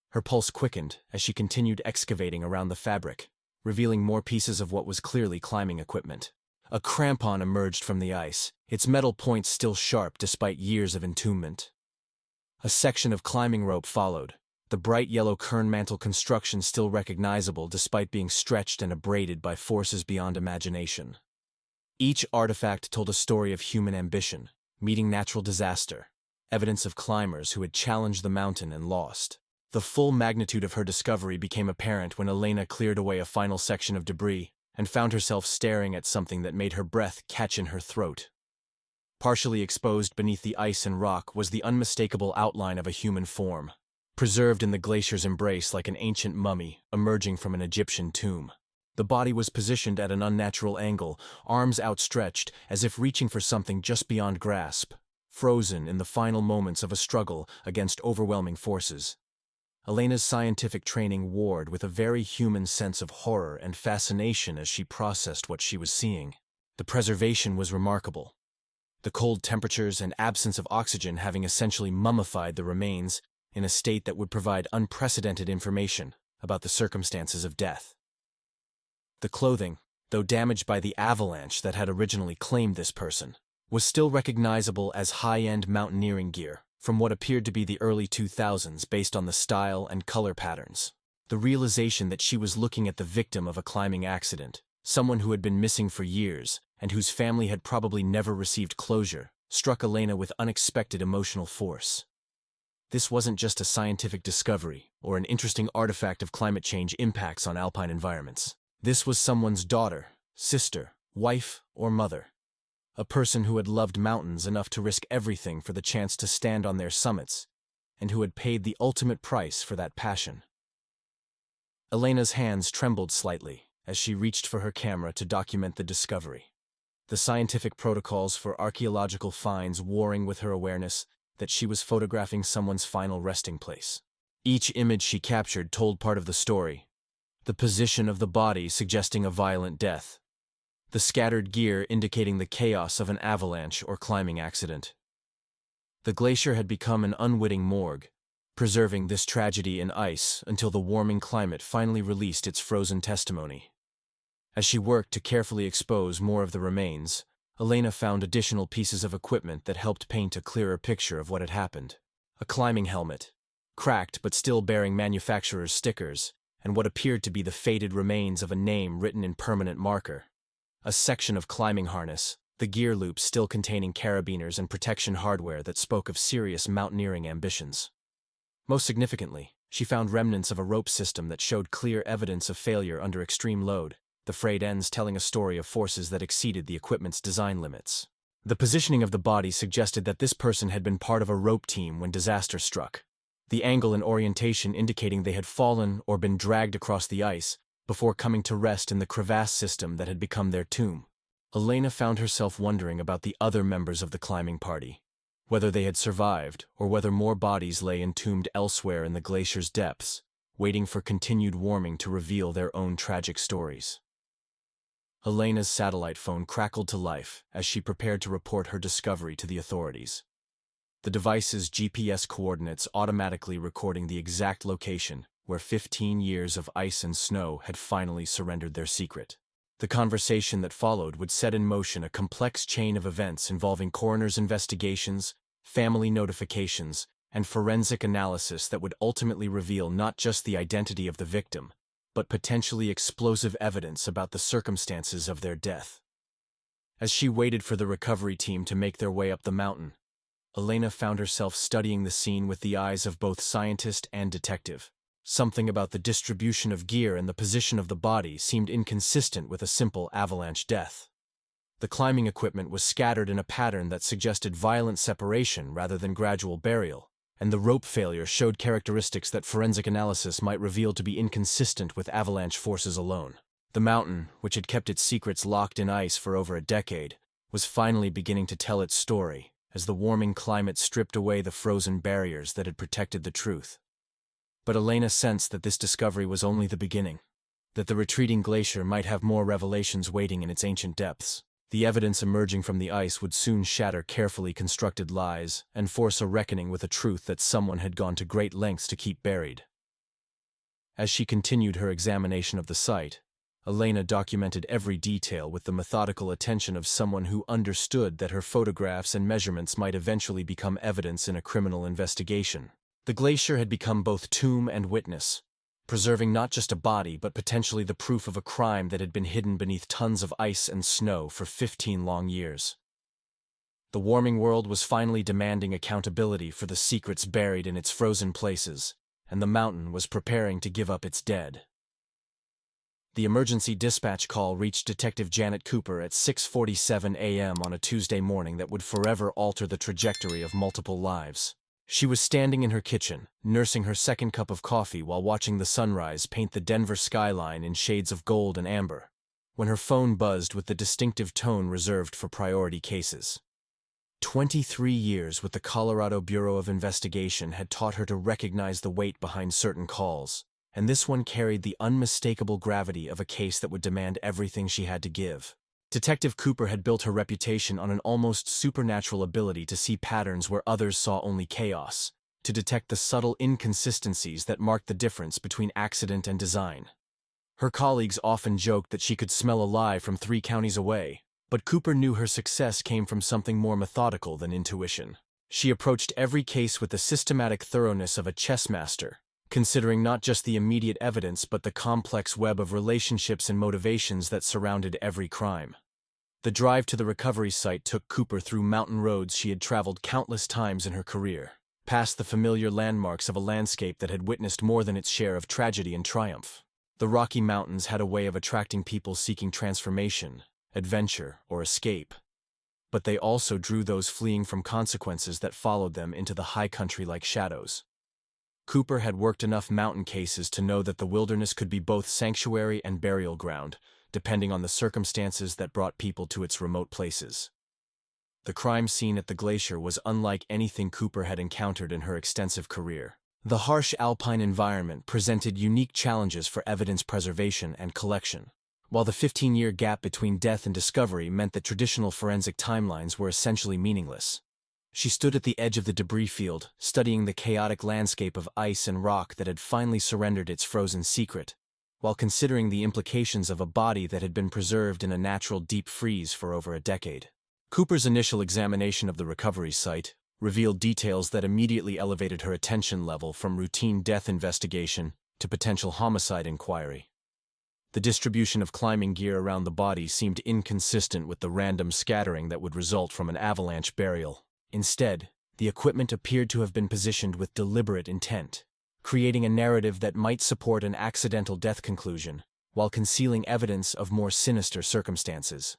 Her pulse quickened as she continued excavating around the fabric, revealing more pieces of what was clearly climbing equipment. A crampon emerged from the ice, its metal points still sharp despite years of entombment. A section of climbing rope followed, the bright yellow kern mantle construction still recognizable despite being stretched and abraded by forces beyond imagination. Each artifact told a story of human ambition, meeting natural disaster, evidence of climbers who had challenged the mountain and lost. The full magnitude of her discovery became apparent when Elena cleared away a final section of debris and found herself staring at something that made her breath catch in her throat. Partially exposed beneath the ice and rock was the unmistakable outline of a human form, preserved in the glacier's embrace like an ancient mummy emerging from an Egyptian tomb. The body was positioned at an unnatural angle, arms outstretched as if reaching for something just beyond grasp, frozen in the final moments of a struggle against overwhelming forces. Elena's scientific training warred with a very human sense of horror and fascination as she processed what she was seeing. The preservation was remarkable, the cold temperatures and absence of oxygen having essentially mummified the remains in a state that would provide unprecedented information about the circumstances of death. The clothing, though damaged by the avalanche that had originally claimed this person, was still recognizable as high-end mountaineering gear from what appeared to be the early 2000s based on the style and color patterns. The realization that she was looking at the victim of a climbing accident, someone who had been missing for years and whose family had probably never received closure, struck Elena with unexpected emotional force. This wasn't just a scientific discovery or an interesting artifact of climate change impacts on alpine environments. This was someone's daughter, sister, wife, or mother. A person who had loved mountains enough to risk everything for the chance to stand on their summits, and who had paid the ultimate price for that passion. Elena's hands trembled slightly as she reached for her camera to document the discovery, the scientific protocols for archaeological finds warring with her awareness that she was photographing someone's final resting place. Each image she captured told part of the story, the position of the body suggesting a violent death, the scattered gear indicating the chaos of an avalanche or climbing accident. The glacier had become an unwitting morgue, preserving this tragedy in ice until the warming climate finally released its frozen testimony. As she worked to carefully expose more of the remains, Elena found additional pieces of equipment that helped paint a clearer picture of what had happened. A climbing helmet, cracked but still bearing manufacturer's stickers, and what appeared to be the faded remains of a name written in permanent marker. A section of climbing harness, the gear loops still containing carabiners and protection hardware that spoke of serious mountaineering ambitions. Most significantly, she found remnants of a rope system that showed clear evidence of failure under extreme load, the frayed ends telling a story of forces that exceeded the equipment's design limits. The positioning of the body suggested that this person had been part of a rope team when disaster struck, the angle and orientation indicating they had fallen or been dragged across the ice before coming to rest in the crevasse system that had become their tomb. Elena found herself wondering about the other members of the climbing party, whether they had survived or whether more bodies lay entombed elsewhere in the glacier's depths, waiting for continued warming to reveal their own tragic stories. Elena's satellite phone crackled to life as she prepared to report her discovery to the authorities. The device's GPS coordinates automatically recording the exact location where 15 years of ice and snow had finally surrendered their secret. The conversation that followed would set in motion a complex chain of events involving coroner's investigations, family notifications, and forensic analysis that would ultimately reveal not just the identity of the victim, but potentially explosive evidence about the circumstances of their death. As she waited for the recovery team to make their way up the mountain, Elena found herself studying the scene with the eyes of both scientist and detective. Something about the distribution of gear and the position of the body seemed inconsistent with a simple avalanche death. The climbing equipment was scattered in a pattern that suggested violent separation rather than gradual burial, and the rope failure showed characteristics that forensic analysis might reveal to be inconsistent with avalanche forces alone. The mountain, which had kept its secrets locked in ice for over a decade, was finally beginning to tell its story as the warming climate stripped away the frozen barriers that had protected the truth. But Elena sensed that this discovery was only the beginning, that the retreating glacier might have more revelations waiting in its ancient depths. The evidence emerging from the ice would soon shatter carefully constructed lies and force a reckoning with a truth that someone had gone to great lengths to keep buried. As she continued her examination of the site, Elena documented every detail with the methodical attention of someone who understood that her photographs and measurements might eventually become evidence in a criminal investigation. The glacier had become both tomb and witness, preserving not just a body but potentially the proof of a crime that had been hidden beneath tons of ice and snow for 15 long years. The warming world was finally demanding accountability for the secrets buried in its frozen places, and the mountain was preparing to give up its dead. The emergency dispatch call reached Detective Janet Cooper at 6:47 a.m. on a Tuesday morning that would forever alter the trajectory of multiple lives. She was standing in her kitchen, nursing her second cup of coffee while watching the sunrise paint the Denver skyline in shades of gold and amber, when her phone buzzed with the distinctive tone reserved for priority cases. 23 years with the Colorado Bureau of Investigation had taught her to recognize the weight behind certain calls, and this one carried the unmistakable gravity of a case that would demand everything she had to give. Detective Cooper had built her reputation on an almost supernatural ability to see patterns where others saw only chaos, to detect the subtle inconsistencies that marked the difference between accident and design. Her colleagues often joked that she could smell a lie from 3 counties away, but Cooper knew her success came from something more methodical than intuition. She approached every case with the systematic thoroughness of a chess master, considering not just the immediate evidence but the complex web of relationships and motivations that surrounded every crime. The drive to the recovery site took Cooper through mountain roads she had traveled countless times in her career, past the familiar landmarks of a landscape that had witnessed more than its share of tragedy and triumph. The Rocky Mountains had a way of attracting people seeking transformation, adventure, or escape, but they also drew those fleeing from consequences that followed them into the high country like shadows. Cooper had worked enough mountain cases to know that the wilderness could be both sanctuary and burial ground, depending on the circumstances that brought people to its remote places. The crime scene at the glacier was unlike anything Cooper had encountered in her extensive career. The harsh alpine environment presented unique challenges for evidence preservation and collection, while the 15-year gap between death and discovery meant that traditional forensic timelines were essentially meaningless. She stood at the edge of the debris field, studying the chaotic landscape of ice and rock that had finally surrendered its frozen secret, while considering the implications of a body that had been preserved in a natural deep freeze for over a decade. Cooper's initial examination of the recovery site revealed details that immediately elevated her attention level from routine death investigation to potential homicide inquiry. The distribution of climbing gear around the body seemed inconsistent with the random scattering that would result from an avalanche burial. Instead, the equipment appeared to have been positioned with deliberate intent, creating a narrative that might support an accidental death conclusion, while concealing evidence of more sinister circumstances.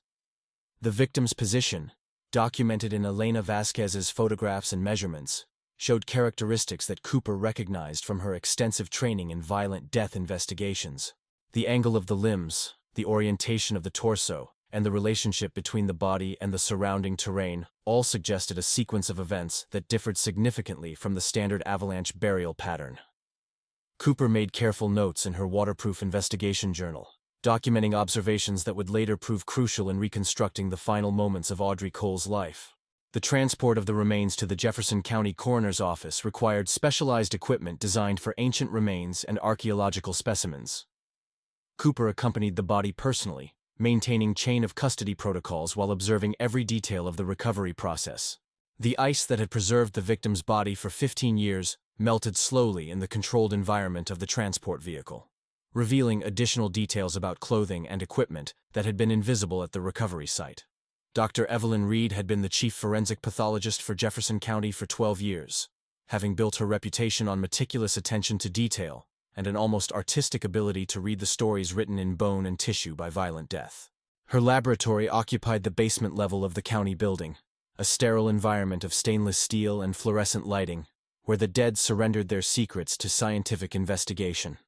The victim's position, documented in Elena Vasquez's photographs and measurements, showed characteristics that Cooper recognized from her extensive training in violent death investigations. The angle of the limbs, the orientation of the torso, and the relationship between the body and the surrounding terrain all suggested a sequence of events that differed significantly from the standard avalanche burial pattern. Cooper made careful notes in her waterproof investigation journal, documenting observations that would later prove crucial in reconstructing the final moments of Audrey Cole's life. The transport of the remains to the Jefferson County Coroner's Office required specialized equipment designed for ancient remains and archaeological specimens. Cooper accompanied the body personally, maintaining chain of custody protocols while observing every detail of the recovery process. The ice that had preserved the victim's body for 15 years melted slowly in the controlled environment of the transport vehicle, revealing additional details about clothing and equipment that had been invisible at the recovery site. Dr. Evelyn Reed had been the chief forensic pathologist for Jefferson County for 12 years, having built her reputation on meticulous attention to detail and an almost artistic ability to read the stories written in bone and tissue by violent death. Her laboratory occupied the basement level of the county building, a sterile environment of stainless steel and fluorescent lighting, where the dead surrendered their secrets to scientific investigation.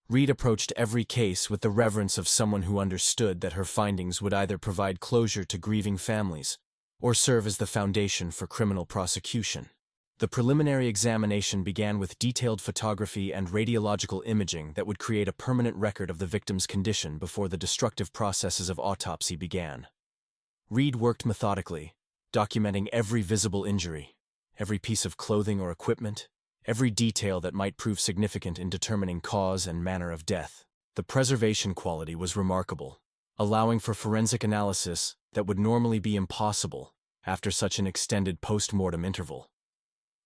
Reed approached every case with the reverence of someone who understood that her findings would either provide closure to grieving families or serve as the foundation for criminal prosecution. The preliminary examination began with detailed photography and radiological imaging that would create a permanent record of the victim's condition before the destructive processes of autopsy began. Reed worked methodically, documenting every visible injury, every piece of clothing or equipment, every detail that might prove significant in determining cause and manner of death. The preservation quality was remarkable, allowing for forensic analysis that would normally be impossible after such an extended post-mortem interval.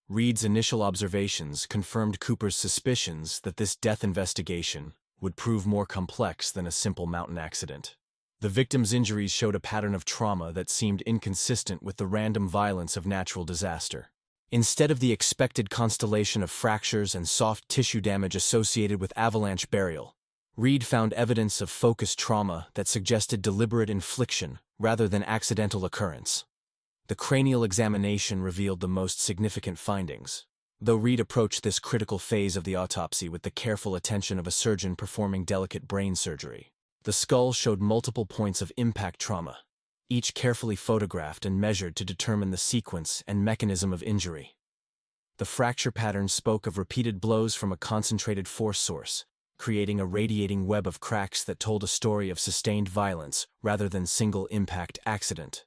Reed's initial observations confirmed Cooper's suspicions that this death investigation would prove more complex than a simple mountain accident. The victim's injuries showed a pattern of trauma that seemed inconsistent with the random violence of natural disaster. Instead of the expected constellation of fractures and soft tissue damage associated with avalanche burial, Reed found evidence of focused trauma that suggested deliberate infliction rather than accidental occurrence. The cranial examination revealed the most significant findings, though Reed approached this critical phase of the autopsy with the careful attention of a surgeon performing delicate brain surgery. The skull showed multiple points of impact trauma, each carefully photographed and measured to determine the sequence and mechanism of injury. The fracture pattern spoke of repeated blows from a concentrated force source, creating a radiating web of cracks that told a story of sustained violence rather than single-impact accident.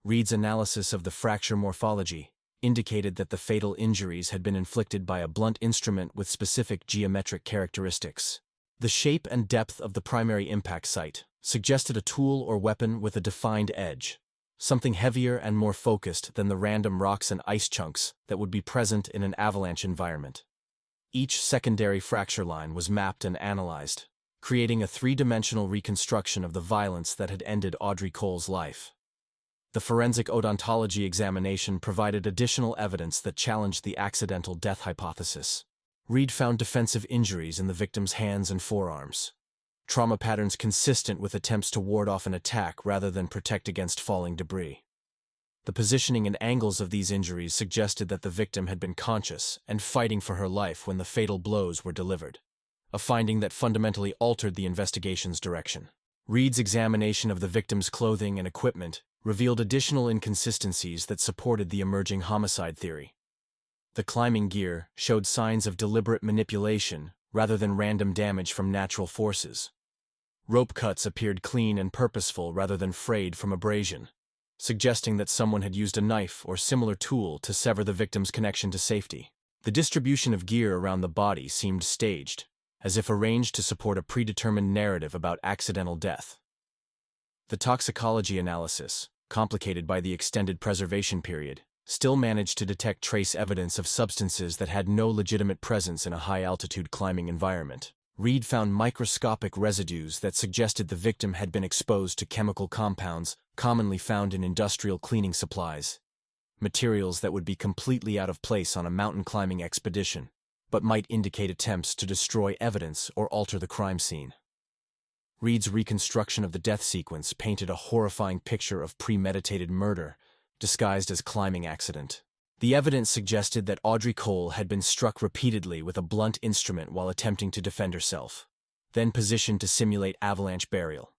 Reed's analysis of the fracture morphology indicated that the fatal injuries had been inflicted by a blunt instrument with specific geometric characteristics. The shape and depth of the primary impact site suggested a tool or weapon with a defined edge, something heavier and more focused than the random rocks and ice chunks that would be present in an avalanche environment. Each secondary fracture line was mapped and analyzed, creating a three-dimensional reconstruction of the violence that had ended Audrey Cole's life. The forensic odontology examination provided additional evidence that challenged the accidental death hypothesis. Reed found defensive injuries in the victim's hands and forearms, trauma patterns consistent with attempts to ward off an attack rather than protect against falling debris. The positioning and angles of these injuries suggested that the victim had been conscious and fighting for her life when the fatal blows were delivered, a finding that fundamentally altered the investigation's direction. Reed's examination of the victim's clothing and equipment revealed additional inconsistencies that supported the emerging homicide theory. The climbing gear showed signs of deliberate manipulation rather than random damage from natural forces. Rope cuts appeared clean and purposeful rather than frayed from abrasion, suggesting that someone had used a knife or similar tool to sever the victim's connection to safety. The distribution of gear around the body seemed staged, as if arranged to support a predetermined narrative about accidental death. The toxicology analysis, complicated by the extended preservation period, still managed to detect trace evidence of substances that had no legitimate presence in a high-altitude climbing environment. Reed found microscopic residues that suggested the victim had been exposed to chemical compounds commonly found in industrial cleaning supplies, materials that would be completely out of place on a mountain climbing expedition, but might indicate attempts to destroy evidence or alter the crime scene. Reed's reconstruction of the death sequence painted a horrifying picture of premeditated murder, disguised as climbing accident. The evidence suggested that Audrey Cole had been struck repeatedly with a blunt instrument while attempting to defend herself, then positioned to simulate avalanche burial.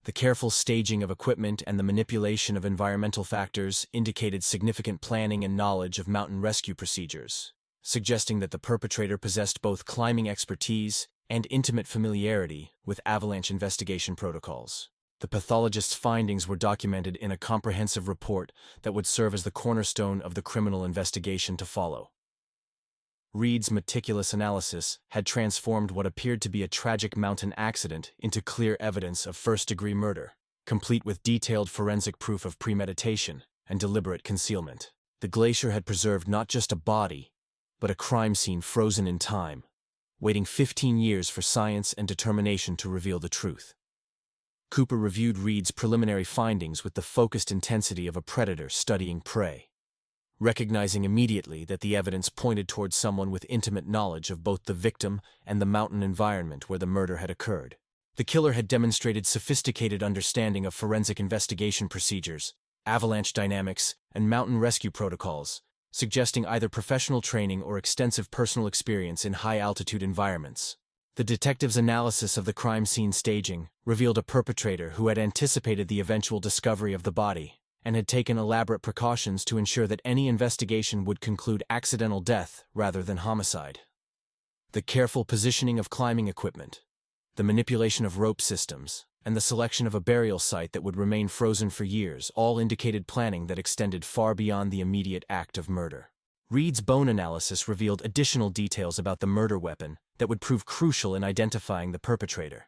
The careful staging of equipment and the manipulation of environmental factors indicated significant planning and knowledge of mountain rescue procedures, suggesting that the perpetrator possessed both climbing expertise and intimate familiarity with avalanche investigation protocols. The pathologist's findings were documented in a comprehensive report that would serve as the cornerstone of the criminal investigation to follow. Reed's meticulous analysis had transformed what appeared to be a tragic mountain accident into clear evidence of first-degree murder, complete with detailed forensic proof of premeditation and deliberate concealment. The glacier had preserved not just a body, but a crime scene frozen in time, waiting 15 years for science and determination to reveal the truth. Cooper reviewed Reed's preliminary findings with the focused intensity of a predator studying prey, recognizing immediately that the evidence pointed towards someone with intimate knowledge of both the victim and the mountain environment where the murder had occurred. The killer had demonstrated sophisticated understanding of forensic investigation procedures, avalanche dynamics, and mountain rescue protocols, suggesting either professional training or extensive personal experience in high-altitude environments. The detective's analysis of the crime scene staging revealed a perpetrator who had anticipated the eventual discovery of the body and had taken elaborate precautions to ensure that any investigation would conclude accidental death rather than homicide. The careful positioning of climbing equipment, the manipulation of rope systems, and the selection of a burial site that would remain frozen for years all indicated planning that extended far beyond the immediate act of murder. Reed's bone analysis revealed additional details about the murder weapon that would prove crucial in identifying the perpetrator.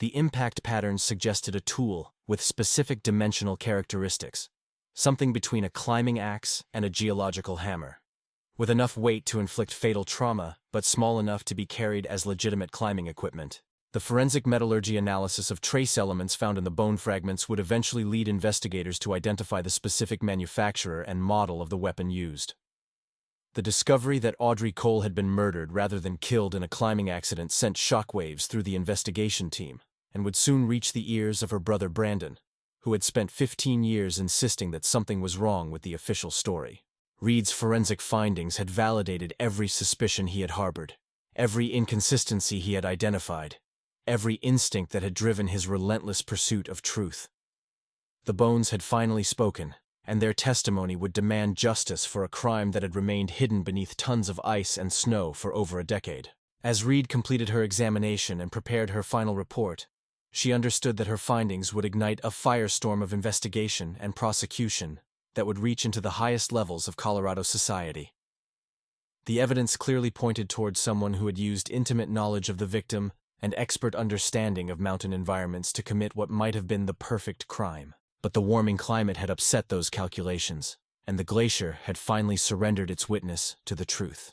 The impact patterns suggested a tool with specific dimensional characteristics, something between a climbing axe and a geological hammer, with enough weight to inflict fatal trauma but small enough to be carried as legitimate climbing equipment. The forensic metallurgy analysis of trace elements found in the bone fragments would eventually lead investigators to identify the specific manufacturer and model of the weapon used. The discovery that Audrey Cole had been murdered rather than killed in a climbing accident sent shockwaves through the investigation team, and would soon reach the ears of her brother Brandon, who had spent 15 years insisting that something was wrong with the official story. Reed's forensic findings had validated every suspicion he had harbored, every inconsistency he had identified, every instinct that had driven his relentless pursuit of truth. The bones had finally spoken, and their testimony would demand justice for a crime that had remained hidden beneath tons of ice and snow for over a decade. As Reed completed her examination and prepared her final report, she understood that her findings would ignite a firestorm of investigation and prosecution that would reach into the highest levels of Colorado society. The evidence clearly pointed towards someone who had used intimate knowledge of the victim and expert understanding of mountain environments to commit what might have been the perfect crime. But the warming climate had upset those calculations, and the glacier had finally surrendered its witness to the truth.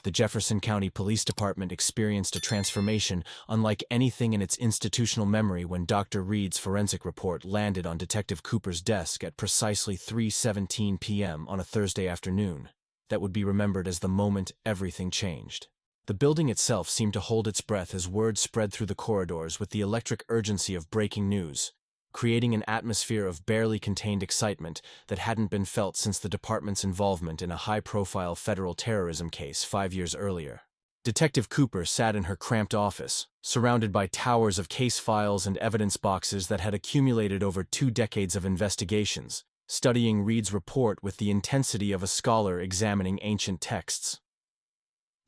The Jefferson County Police Department experienced a transformation unlike anything in its institutional memory when Dr. Reed's forensic report landed on Detective Cooper's desk at precisely 3:17 p.m. on a Thursday afternoon. That would be remembered as the moment everything changed. The building itself seemed to hold its breath as word spread through the corridors with the electric urgency of breaking news, creating an atmosphere of barely contained excitement that hadn't been felt since the department's involvement in a high-profile federal terrorism case 5 years earlier. Detective Cooper sat in her cramped office, surrounded by towers of case files and evidence boxes that had accumulated over 2 decades of investigations, studying Reed's report with the intensity of a scholar examining ancient texts.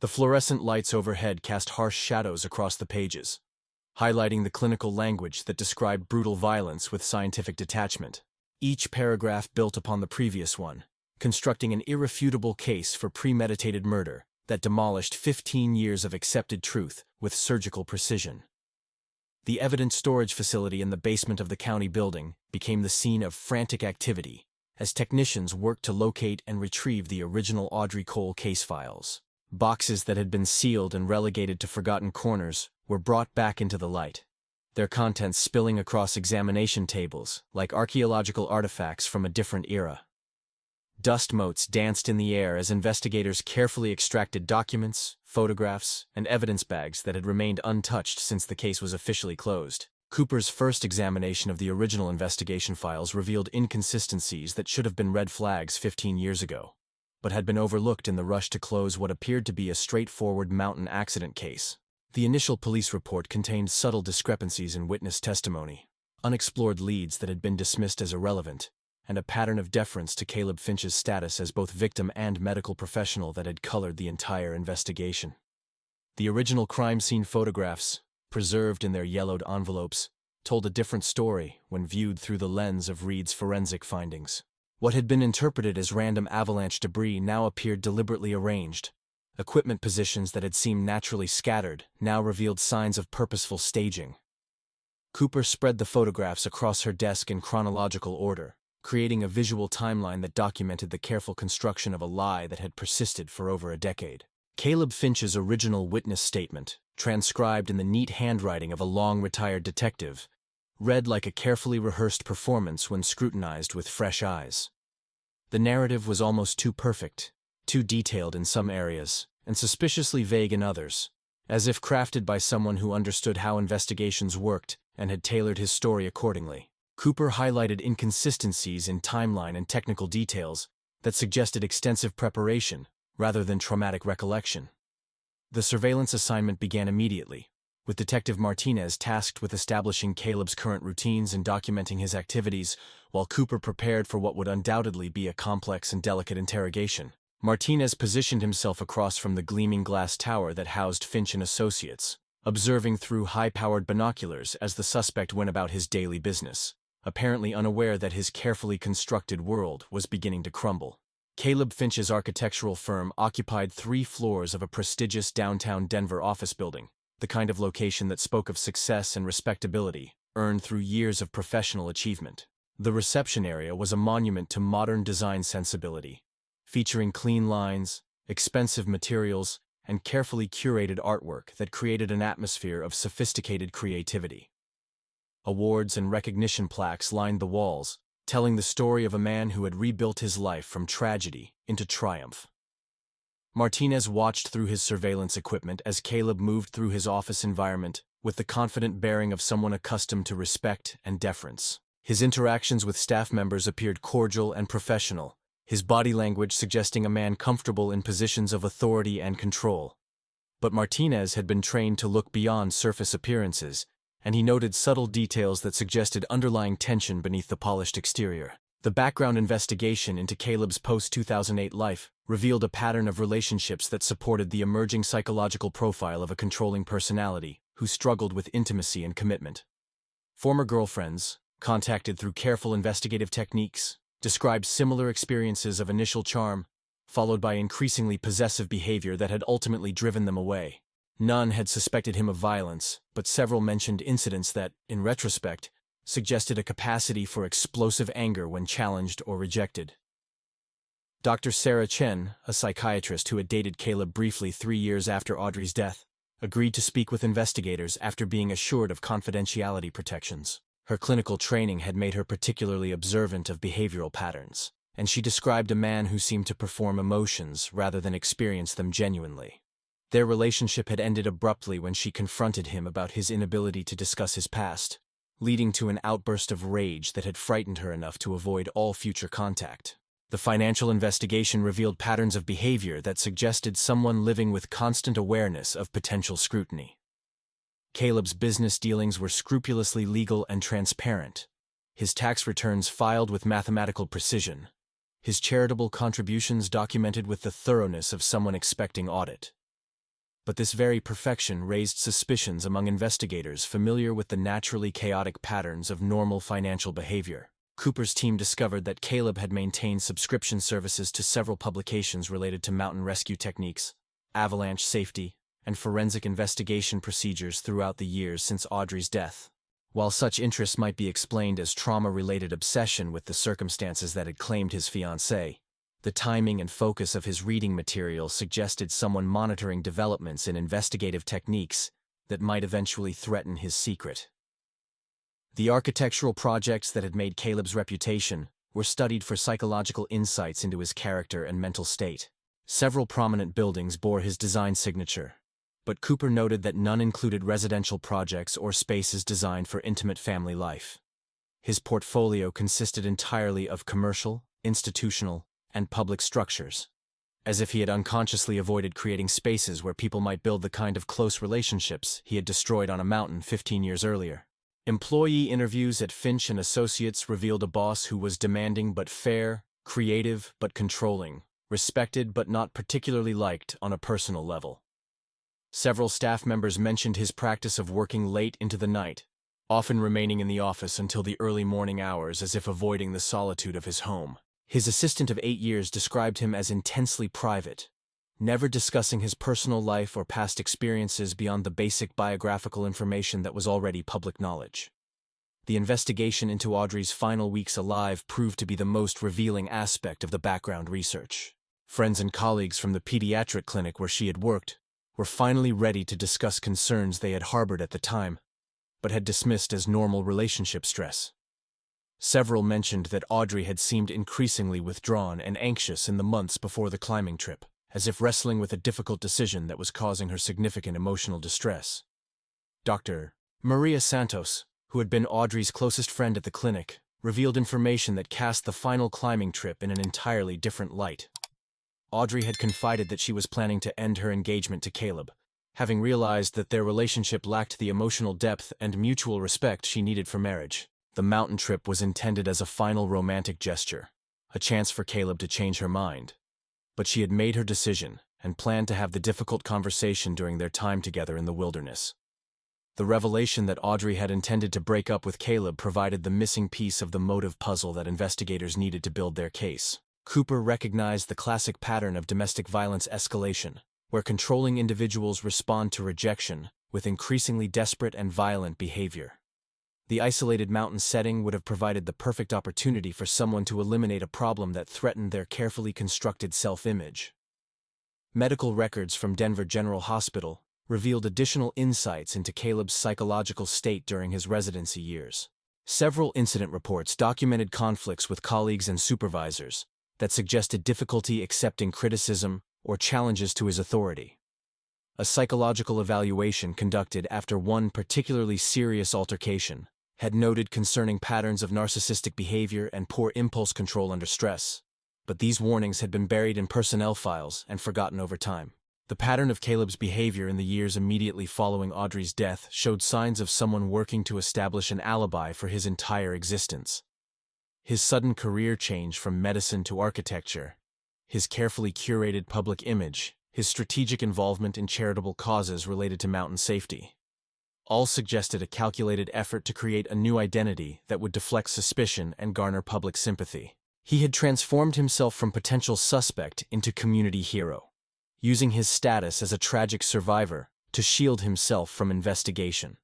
The fluorescent lights overhead cast harsh shadows across the pages, highlighting the clinical language that described brutal violence with scientific detachment. each paragraph built upon the previous one, constructing an irrefutable case for premeditated murder that demolished 15 years of accepted truth with surgical precision. The evidence storage facility in the basement of the county building became the scene of frantic activity as technicians worked to locate and retrieve the original Audrey Cole case files. Boxes that had been sealed and relegated to forgotten corners were brought back into the light, their contents spilling across examination tables like archaeological artifacts from a different era. Dust motes danced in the air as investigators carefully extracted documents, photographs, and evidence bags that had remained untouched since the case was officially closed. Cooper's first examination of the original investigation files revealed inconsistencies that should have been red flags 15 years ago, but had been overlooked in the rush to close what appeared to be a straightforward mountain accident case. The initial police report contained subtle discrepancies in witness testimony, unexplored leads that had been dismissed as irrelevant, and a pattern of deference to Caleb Finch's status as both victim and medical professional that had colored the entire investigation. The original crime scene photographs, preserved in their yellowed envelopes, told a different story when viewed through the lens of Reed's forensic findings. What had been interpreted as random avalanche debris now appeared deliberately arranged. Equipment positions that had seemed naturally scattered now revealed signs of purposeful staging. Cooper spread the photographs across her desk in chronological order, creating a visual timeline that documented the careful construction of a lie that had persisted for over a decade. Caleb Finch's original witness statement, transcribed in the neat handwriting of a long-retired detective, read like a carefully rehearsed performance when scrutinized with fresh eyes. The narrative was almost too perfect, too detailed in some areas, and suspiciously vague in others, as if crafted by someone who understood how investigations worked and had tailored his story accordingly. Cooper highlighted inconsistencies in timeline and technical details that suggested extensive preparation rather than traumatic recollection. The surveillance assignment began immediately, with Detective Martinez tasked with establishing Caleb's current routines and documenting his activities, while Cooper prepared for what would undoubtedly be a complex and delicate interrogation. Martinez positioned himself across from the gleaming glass tower that housed Finch and Associates, observing through high-powered binoculars as the suspect went about his daily business, apparently unaware that his carefully constructed world was beginning to crumble. Caleb Finch's architectural firm occupied 3 floors of a prestigious downtown Denver office building, the kind of location that spoke of success and respectability, earned through years of professional achievement. The reception area was a monument to modern design sensibility, featuring clean lines, expensive materials, and carefully curated artwork that created an atmosphere of sophisticated creativity. Awards and recognition plaques lined the walls, telling the story of a man who had rebuilt his life from tragedy into triumph. Martinez watched through his surveillance equipment as Caleb moved through his office environment with the confident bearing of someone accustomed to respect and deference. His interactions with staff members appeared cordial and professional, his body language suggesting a man comfortable in positions of authority and control. But Martinez had been trained to look beyond surface appearances, and he noted subtle details that suggested underlying tension beneath the polished exterior. The background investigation into Caleb's post-2008 life revealed a pattern of relationships that supported the emerging psychological profile of a controlling personality who struggled with intimacy and commitment. Former girlfriends, contacted through careful investigative techniques, described similar experiences of initial charm, followed by increasingly possessive behavior that had ultimately driven them away. None had suspected him of violence, but several mentioned incidents that, in retrospect, suggested a capacity for explosive anger when challenged or rejected. Dr. Sarah Chen, a psychiatrist who had dated Caleb briefly 3 years after Audrey's death, agreed to speak with investigators after being assured of confidentiality protections. Her clinical training had made her particularly observant of behavioral patterns, and she described a man who seemed to perform emotions rather than experience them genuinely. Their relationship had ended abruptly when she confronted him about his inability to discuss his past, leading to an outburst of rage that had frightened her enough to avoid all future contact. The financial investigation revealed patterns of behavior that suggested someone living with constant awareness of potential scrutiny. Caleb's business dealings were scrupulously legal and transparent, his tax returns filed with mathematical precision, his charitable contributions documented with the thoroughness of someone expecting audit. But this very perfection raised suspicions among investigators familiar with the naturally chaotic patterns of normal financial behavior. Cooper's team discovered that Caleb had maintained subscription services to several publications related to mountain rescue techniques, avalanche safety, and forensic investigation procedures throughout the years since Audrey's death. While such interest might be explained as trauma-related obsession with the circumstances that had claimed his fiancée, the timing and focus of his reading material suggested someone monitoring developments in investigative techniques that might eventually threaten his secret. The architectural projects that had made Caleb's reputation were studied for psychological insights into his character and mental state. Several prominent buildings bore his design signature, but Cooper noted that none included residential projects or spaces designed for intimate family life. His portfolio consisted entirely of commercial, institutional, and public structures, as if he had unconsciously avoided creating spaces where people might build the kind of close relationships he had destroyed on a mountain 15 years earlier. Employee interviews at Finch & Associates revealed a boss who was demanding but fair, creative but controlling, respected but not particularly liked on a personal level. Several staff members mentioned his practice of working late into the night, often remaining in the office until the early morning hours as if avoiding the solitude of his home. His assistant of 8 years described him as intensely private, never discussing his personal life or past experiences beyond the basic biographical information that was already public knowledge. The investigation into Audrey's final weeks alive proved to be the most revealing aspect of the background research. Friends and colleagues from the pediatric clinic where she had worked were finally ready to discuss concerns they had harbored at the time, but had dismissed as normal relationship stress. Several mentioned that Audrey had seemed increasingly withdrawn and anxious in the months before the climbing trip, as if wrestling with a difficult decision that was causing her significant emotional distress. Dr. Maria Santos, who had been Audrey's closest friend at the clinic, revealed information that cast the final climbing trip in an entirely different light. Audrey had confided that she was planning to end her engagement to Caleb, having realized that their relationship lacked the emotional depth and mutual respect she needed for marriage. The mountain trip was intended as a final romantic gesture, a chance for Caleb to change her mind. But she had made her decision and planned to have the difficult conversation during their time together in the wilderness. The revelation that Audrey had intended to break up with Caleb provided the missing piece of the motive puzzle that investigators needed to build their case. Cooper recognized the classic pattern of domestic violence escalation, where controlling individuals respond to rejection with increasingly desperate and violent behavior. The isolated mountain setting would have provided the perfect opportunity for someone to eliminate a problem that threatened their carefully constructed self-image. Medical records from Denver General Hospital revealed additional insights into Caleb's psychological state during his residency years. Several incident reports documented conflicts with colleagues and supervisors that suggested difficulty accepting criticism or challenges to his authority. A psychological evaluation conducted after one particularly serious altercation had noted concerning patterns of narcissistic behavior and poor impulse control under stress, but these warnings had been buried in personnel files and forgotten over time. The pattern of Caleb's behavior in the years immediately following Audrey's death showed signs of someone working to establish an alibi for his entire existence. His sudden career change from medicine to architecture, his carefully curated public image, his strategic involvement in charitable causes related to mountain safety, all suggested a calculated effort to create a new identity that would deflect suspicion and garner public sympathy. He had transformed himself from potential suspect into community hero, using his status as a tragic survivor to shield himself from investigation.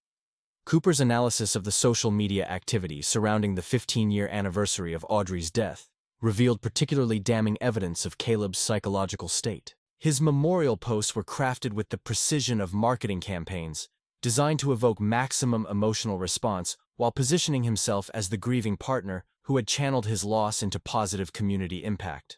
Cooper's analysis of the social media activity surrounding the 15-year anniversary of Audrey's death revealed particularly damning evidence of Caleb's psychological state. His memorial posts were crafted with the precision of marketing campaigns, designed to evoke maximum emotional response while positioning himself as the grieving partner who had channeled his loss into positive community impact.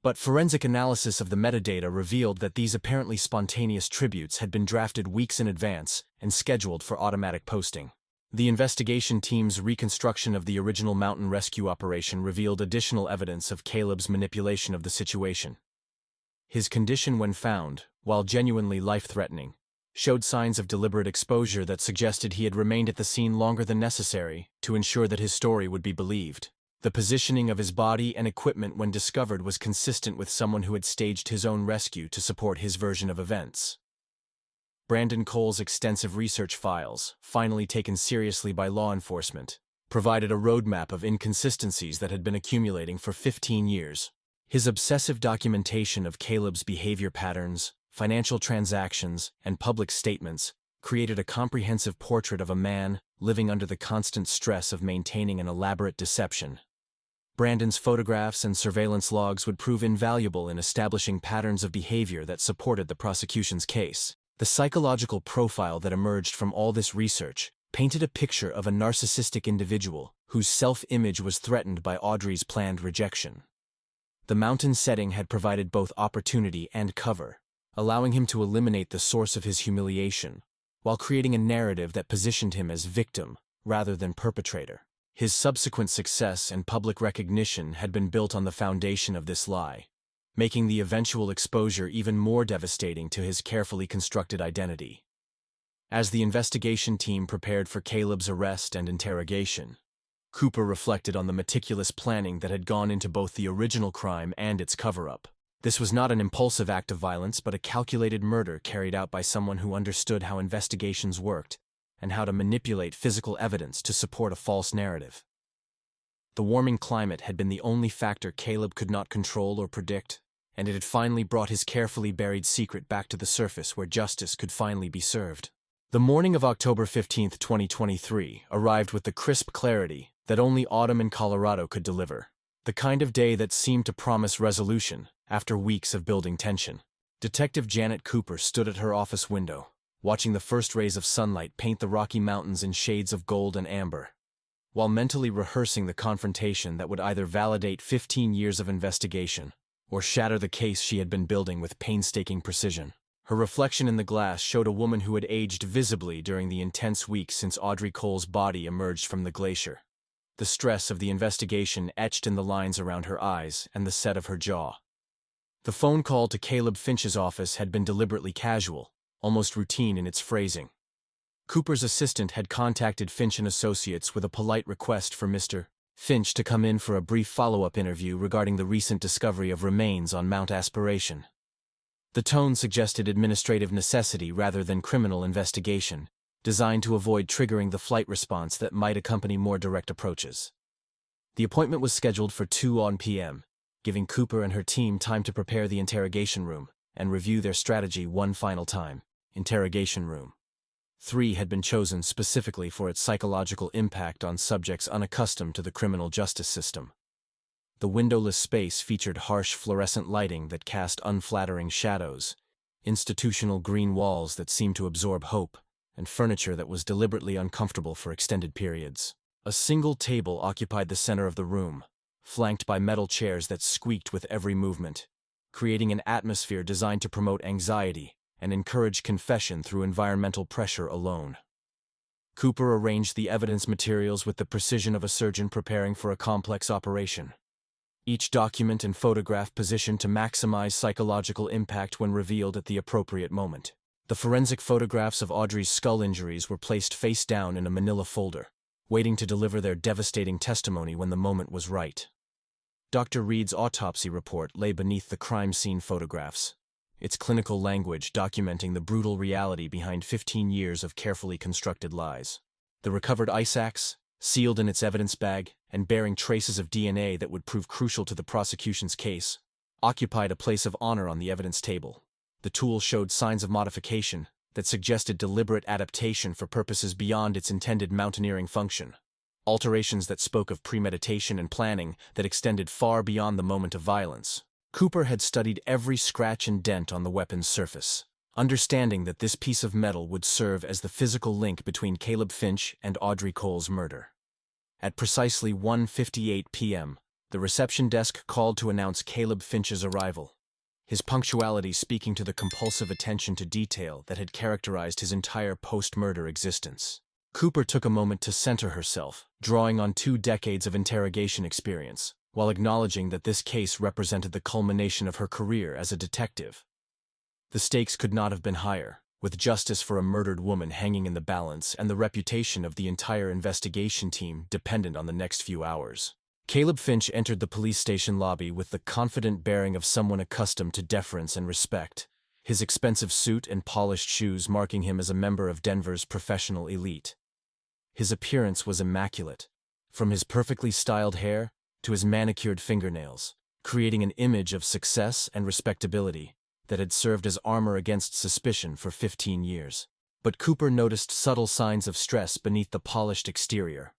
But forensic analysis of the metadata revealed that these apparently spontaneous tributes had been drafted weeks in advance and scheduled for automatic posting. The investigation team's reconstruction of the original mountain rescue operation revealed additional evidence of Caleb's manipulation of the situation. His condition when found, while genuinely life-threatening, showed signs of deliberate exposure that suggested he had remained at the scene longer than necessary to ensure that his story would be believed. The positioning of his body and equipment when discovered was consistent with someone who had staged his own rescue to support his version of events. Brandon Cole's extensive research files, finally taken seriously by law enforcement, provided a roadmap of inconsistencies that had been accumulating for 15 years. His obsessive documentation of Caleb's behavior patterns, financial transactions, and public statements created a comprehensive portrait of a man living under the constant stress of maintaining an elaborate deception. Brandon's photographs and surveillance logs would prove invaluable in establishing patterns of behavior that supported the prosecution's case. The psychological profile that emerged from all this research painted a picture of a narcissistic individual whose self-image was threatened by Audrey's planned rejection. The mountain setting had provided both opportunity and cover, allowing him to eliminate the source of his humiliation, while creating a narrative that positioned him as victim rather than perpetrator. His subsequent success and public recognition had been built on the foundation of this lie, making the eventual exposure even more devastating to his carefully constructed identity. As the investigation team prepared for Caleb's arrest and interrogation, Cooper reflected on the meticulous planning that had gone into both the original crime and its cover-up. This was not an impulsive act of violence, but a calculated murder carried out by someone who understood how investigations worked and how to manipulate physical evidence to support a false narrative. The warming climate had been the only factor Caleb could not control or predict, and it had finally brought his carefully buried secret back to the surface where justice could finally be served. The morning of October 15, 2023, arrived with the crisp clarity that only autumn in Colorado could deliver, the kind of day that seemed to promise resolution after weeks of building tension. Detective Janet Cooper stood at her office window, watching the first rays of sunlight paint the Rocky Mountains in shades of gold and amber, while mentally rehearsing the confrontation that would either validate 15 years of investigation or shatter the case she had been building with painstaking precision. Her reflection in the glass showed a woman who had aged visibly during the intense weeks since Audrey Cole's body emerged from the glacier. The stress of the investigation etched in the lines around her eyes and the set of her jaw. The phone call to Caleb Finch's office had been deliberately casual, almost routine in its phrasing. Cooper's assistant had contacted Finch & Associates with a polite request for Mr. Finch to come in for a brief follow-up interview regarding the recent discovery of remains on Mount Aspiration. The tone suggested administrative necessity rather than criminal investigation, designed to avoid triggering the flight response that might accompany more direct approaches. The appointment was scheduled for 2 p.m., giving Cooper and her team time to prepare the interrogation room and review their strategy one final time. Interrogation room 3 had been chosen specifically for its psychological impact on subjects unaccustomed to the criminal justice system. The windowless space featured harsh fluorescent lighting that cast unflattering shadows, institutional green walls that seemed to absorb hope, and furniture that was deliberately uncomfortable for extended periods. A single table occupied the center of the room, flanked by metal chairs that squeaked with every movement, creating an atmosphere designed to promote anxiety and encourage confession through environmental pressure alone. Cooper arranged the evidence materials with the precision of a surgeon preparing for a complex operation. Each document and photograph positioned to maximize psychological impact when revealed at the appropriate moment. The forensic photographs of Audrey's skull injuries were placed face down in a manila folder, waiting to deliver their devastating testimony when the moment was right. Dr. Reed's autopsy report lay beneath the crime scene photographs, its clinical language documenting the brutal reality behind 15 years of carefully constructed lies. The recovered ice axe, sealed in its evidence bag and bearing traces of DNA that would prove crucial to the prosecution's case, occupied a place of honor on the evidence table. The tool showed signs of modification that suggested deliberate adaptation for purposes beyond its intended mountaineering function. Alterations that spoke of premeditation and planning that extended far beyond the moment of violence. Cooper had studied every scratch and dent on the weapon's surface, understanding that this piece of metal would serve as the physical link between Caleb Finch and Audrey Cole's murder. At precisely 1:58 p.m., the reception desk called to announce Caleb Finch's arrival, his punctuality speaking to the compulsive attention to detail that had characterized his entire post-murder existence. Cooper took a moment to center herself, drawing on 2 decades of interrogation experience, while acknowledging that this case represented the culmination of her career as a detective. The stakes could not have been higher, with justice for a murdered woman hanging in the balance and the reputation of the entire investigation team dependent on the next few hours. Caleb Finch entered the police station lobby with the confident bearing of someone accustomed to deference and respect, his expensive suit and polished shoes marking him as a member of Denver's professional elite. His appearance was immaculate, from his perfectly styled hair to his manicured fingernails, creating an image of success and respectability that had served as armor against suspicion for 15 years. But Cooper noticed subtle signs of stress beneath the polished exterior.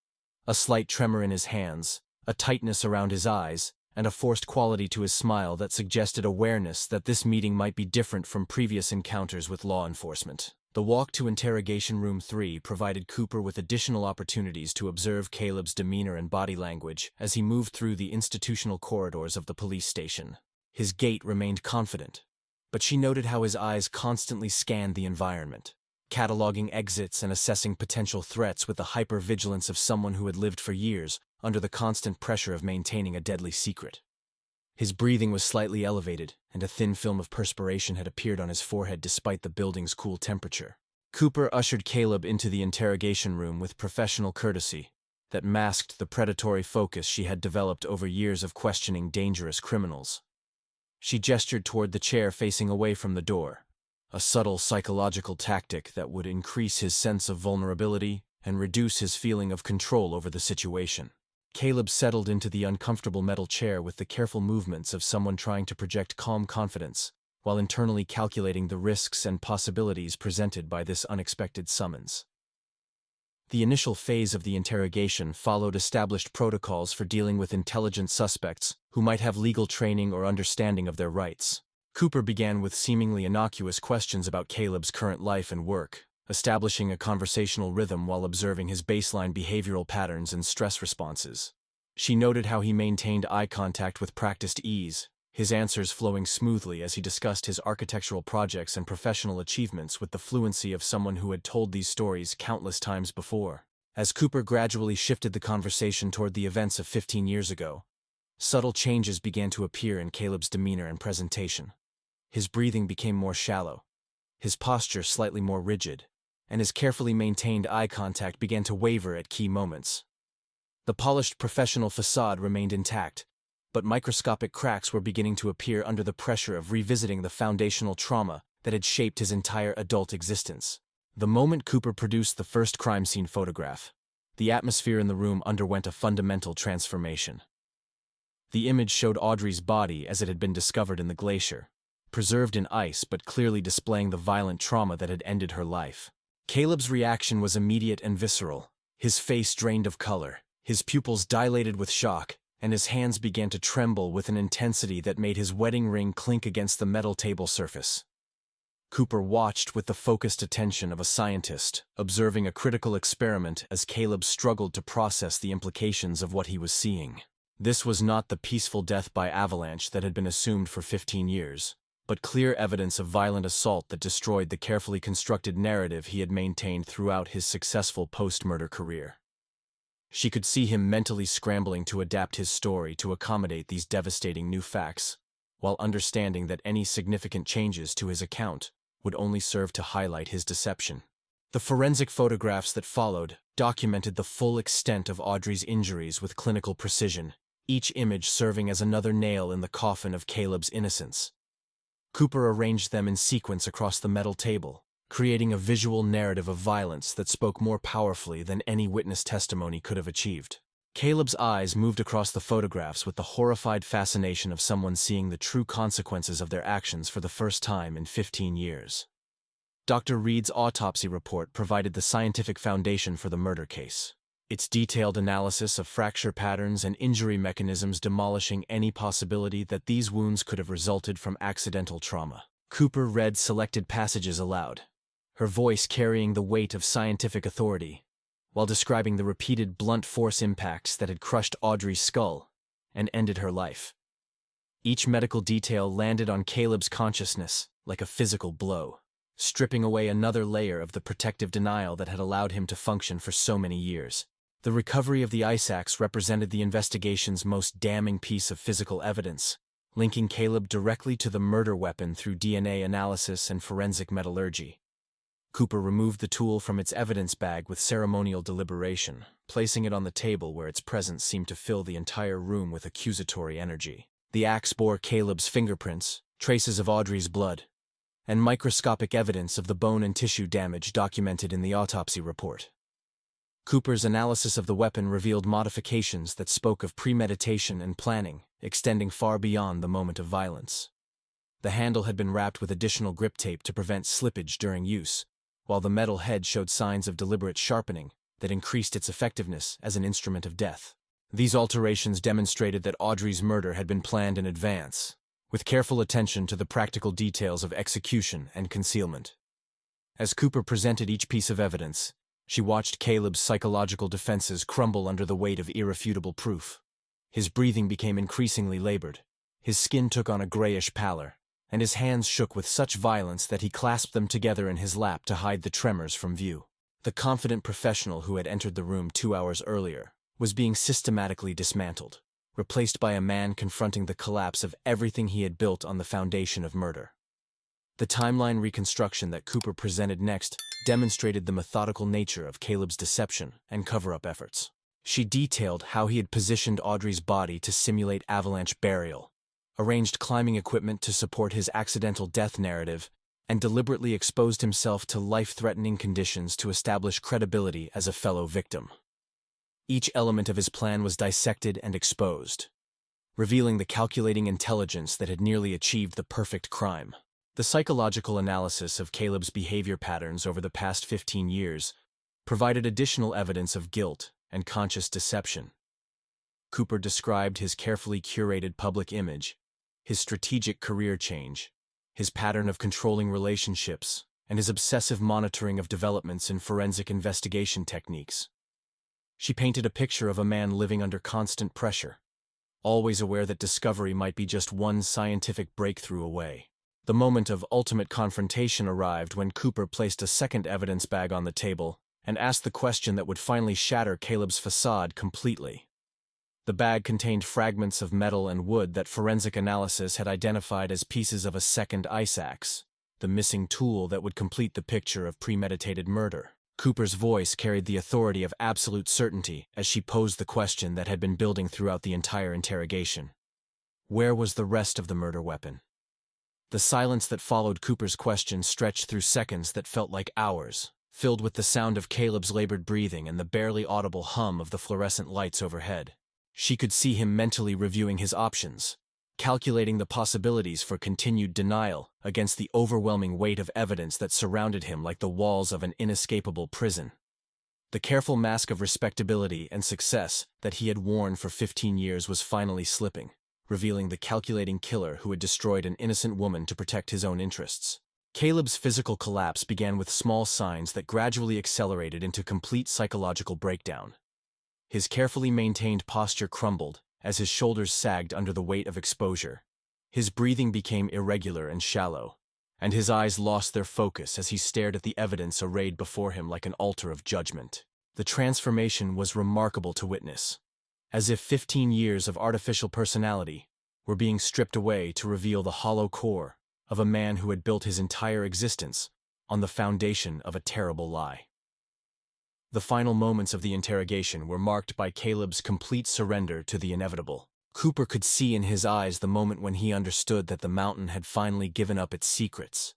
A slight tremor in his hands, a tightness around his eyes, and a forced quality to his smile that suggested awareness that this meeting might be different from previous encounters with law enforcement. The walk to Interrogation Room 3 provided Cooper with additional opportunities to observe Caleb's demeanor and body language as he moved through the institutional corridors of the police station. His gait remained confident, but she noted how his eyes constantly scanned the environment, cataloging exits and assessing potential threats with the hyper-vigilance of someone who had lived for years under the constant pressure of maintaining a deadly secret. His breathing was slightly elevated, and a thin film of perspiration had appeared on his forehead despite the building's cool temperature. Cooper ushered Caleb into the interrogation room with professional courtesy that masked the predatory focus she had developed over years of questioning dangerous criminals. She gestured toward the chair facing away from the door, a subtle psychological tactic that would increase his sense of vulnerability and reduce his feeling of control over the situation. Caleb settled into the uncomfortable metal chair with the careful movements of someone trying to project calm confidence, while internally calculating the risks and possibilities presented by this unexpected summons. The initial phase of the interrogation followed established protocols for dealing with intelligent suspects who might have legal training or understanding of their rights. Cooper began with seemingly innocuous questions about Caleb's current life and work, establishing a conversational rhythm while observing his baseline behavioral patterns and stress responses. She noted how he maintained eye contact with practiced ease, his answers flowing smoothly as he discussed his architectural projects and professional achievements with the fluency of someone who had told these stories countless times before. As Cooper gradually shifted the conversation toward the events of 15 years ago, subtle changes began to appear in Caleb's demeanor and presentation. His breathing became more shallow, his posture slightly more rigid, and his carefully maintained eye contact began to waver at key moments. The polished professional facade remained intact, but microscopic cracks were beginning to appear under the pressure of revisiting the foundational trauma that had shaped his entire adult existence. The moment Cooper produced the first crime scene photograph, the atmosphere in the room underwent a fundamental transformation. The image showed Audrey's body as it had been discovered in the glacier, preserved in ice but clearly displaying the violent trauma that had ended her life. Caleb's reaction was immediate and visceral. His face drained of color, his pupils dilated with shock, and his hands began to tremble with an intensity that made his wedding ring clink against the metal table surface. Cooper watched with the focused attention of a scientist, observing a critical experiment as Caleb struggled to process the implications of what he was seeing. This was not the peaceful death by avalanche that had been assumed for 15 years. But clear evidence of violent assault that destroyed the carefully constructed narrative he had maintained throughout his successful post-murder career. She could see him mentally scrambling to adapt his story to accommodate these devastating new facts, while understanding that any significant changes to his account would only serve to highlight his deception. The forensic photographs that followed documented the full extent of Audrey's injuries with clinical precision, each image serving as another nail in the coffin of Caleb's innocence. Cooper arranged them in sequence across the metal table, creating a visual narrative of violence that spoke more powerfully than any witness testimony could have achieved. Caleb's eyes moved across the photographs with the horrified fascination of someone seeing the true consequences of their actions for the first time in 15 years. Dr. Reed's autopsy report provided the scientific foundation for the murder case, its detailed analysis of fracture patterns and injury mechanisms demolishing any possibility that these wounds could have resulted from accidental trauma. Cooper read selected passages aloud, her voice carrying the weight of scientific authority, while describing the repeated blunt force impacts that had crushed Audrey's skull and ended her life. Each medical detail landed on Caleb's consciousness like a physical blow, stripping away another layer of the protective denial that had allowed him to function for so many years. The recovery of the ice axe represented the investigation's most damning piece of physical evidence, linking Caleb directly to the murder weapon through DNA analysis and forensic metallurgy. Cooper removed the tool from its evidence bag with ceremonial deliberation, placing it on the table where its presence seemed to fill the entire room with accusatory energy. The axe bore Caleb's fingerprints, traces of Audrey's blood, and microscopic evidence of the bone and tissue damage documented in the autopsy report. Cooper's analysis of the weapon revealed modifications that spoke of premeditation and planning, extending far beyond the moment of violence. The handle had been wrapped with additional grip tape to prevent slippage during use, while the metal head showed signs of deliberate sharpening that increased its effectiveness as an instrument of death. These alterations demonstrated that Audrey's murder had been planned in advance, with careful attention to the practical details of execution and concealment. As Cooper presented each piece of evidence, she watched Caleb's psychological defenses crumble under the weight of irrefutable proof. His breathing became increasingly labored, his skin took on a grayish pallor, and his hands shook with such violence that he clasped them together in his lap to hide the tremors from view. The confident professional who had entered the room 2 hours earlier was being systematically dismantled, replaced by a man confronting the collapse of everything he had built on the foundation of murder. The timeline reconstruction that Cooper presented next demonstrated the methodical nature of Caleb's deception and cover-up efforts. She detailed how he had positioned Audrey's body to simulate Avalanche burial, arranged climbing equipment to support his accidental death narrative, and deliberately exposed himself to life-threatening conditions to establish credibility as a fellow victim. Each element of his plan was dissected and exposed, revealing the calculating intelligence that had nearly achieved the perfect crime. The psychological analysis of Caleb's behavior patterns over the past 15 years provided additional evidence of guilt and conscious deception. Cooper described his carefully curated public image, his strategic career change, his pattern of controlling relationships, and his obsessive monitoring of developments in forensic investigation techniques. She painted a picture of a man living under constant pressure, always aware that discovery might be just one scientific breakthrough away. The moment of ultimate confrontation arrived when Cooper placed a second evidence bag on the table and asked the question that would finally shatter Caleb's facade completely. The bag contained fragments of metal and wood that forensic analysis had identified as pieces of a second ice axe, the missing tool that would complete the picture of premeditated murder. Cooper's voice carried the authority of absolute certainty as she posed the question that had been building throughout the entire interrogation. Where was the rest of the murder weapon? The silence that followed Cooper's question stretched through seconds that felt like hours, filled with the sound of Caleb's labored breathing and the barely audible hum of the fluorescent lights overhead. She could see him mentally reviewing his options, calculating the possibilities for continued denial against the overwhelming weight of evidence that surrounded him like the walls of an inescapable prison. The careful mask of respectability and success that he had worn for 15 years was finally slipping, revealing the calculating killer who had destroyed an innocent woman to protect his own interests. Caleb's physical collapse began with small signs that gradually accelerated into complete psychological breakdown. His carefully maintained posture crumbled as his shoulders sagged under the weight of exposure. His breathing became irregular and shallow, and his eyes lost their focus as he stared at the evidence arrayed before him like an altar of judgment. The transformation was remarkable to witness, as if 15 years of artificial personality were being stripped away to reveal the hollow core of a man who had built his entire existence on the foundation of a terrible lie. The final moments of the interrogation were marked by Caleb's complete surrender to the inevitable. Cooper could see in his eyes the moment when he understood that the mountain had finally given up its secrets,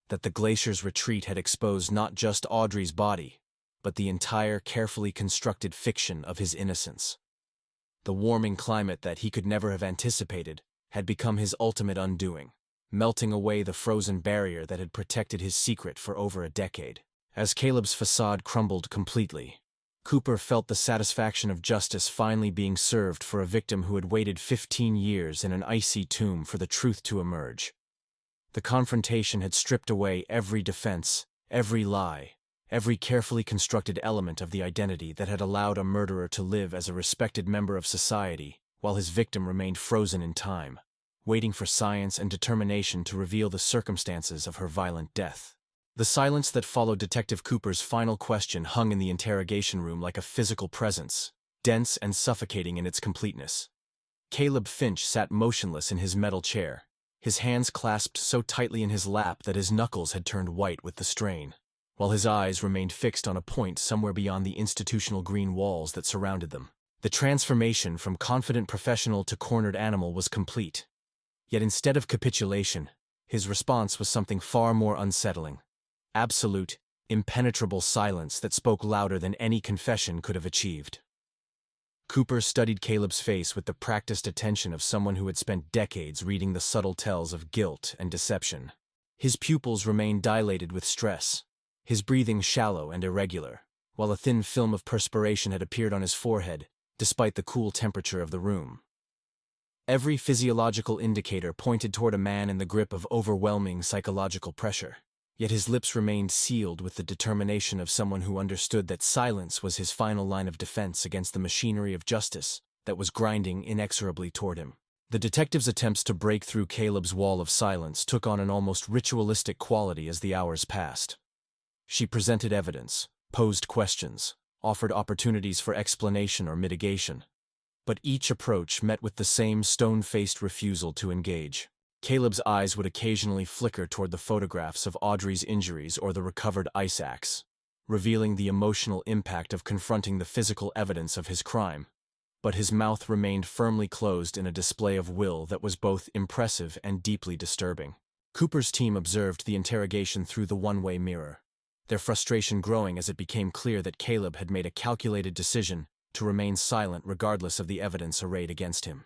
that the glacier's retreat had exposed not just Audrey's body, but the entire carefully constructed fiction of his innocence. The warming climate that he could never have anticipated had become his ultimate undoing, melting away the frozen barrier that had protected his secret for over a decade. As Caleb's facade crumbled completely, Cooper felt the satisfaction of justice finally being served for a victim who had waited 15 years in an icy tomb for the truth to emerge. The confrontation had stripped away every defense, every lie, every carefully constructed element of the identity that had allowed a murderer to live as a respected member of society, while his victim remained frozen in time, waiting for science and determination to reveal the circumstances of her violent death. The silence that followed Detective Cooper's final question hung in the interrogation room like a physical presence, dense and suffocating in its completeness. Caleb Finch sat motionless in his metal chair, his hands clasped so tightly in his lap that his knuckles had turned white with the strain, while his eyes remained fixed on a point somewhere beyond the institutional green walls that surrounded them. The transformation from confident professional to cornered animal was complete. Yet instead of capitulation, his response was something far more unsettling. Absolute, impenetrable silence that spoke louder than any confession could have achieved. Cooper studied Caleb's face with the practiced attention of someone who had spent decades reading the subtle tells of guilt and deception. His pupils remained dilated with stress, his breathing shallow and irregular, while a thin film of perspiration had appeared on his forehead, despite the cool temperature of the room. Every physiological indicator pointed toward a man in the grip of overwhelming psychological pressure, yet his lips remained sealed with the determination of someone who understood that silence was his final line of defense against the machinery of justice that was grinding inexorably toward him. The detective's attempts to break through Caleb's wall of silence took on an almost ritualistic quality as the hours passed. She presented evidence, posed questions, offered opportunities for explanation or mitigation, but each approach met with the same stone-faced refusal to engage. Caleb's eyes would occasionally flicker toward the photographs of Audrey's injuries or the recovered ice axe, revealing the emotional impact of confronting the physical evidence of his crime. But his mouth remained firmly closed in a display of will that was both impressive and deeply disturbing. Cooper's team observed the interrogation through the one-way mirror, their frustration growing as it became clear that Caleb had made a calculated decision to remain silent regardless of the evidence arrayed against him.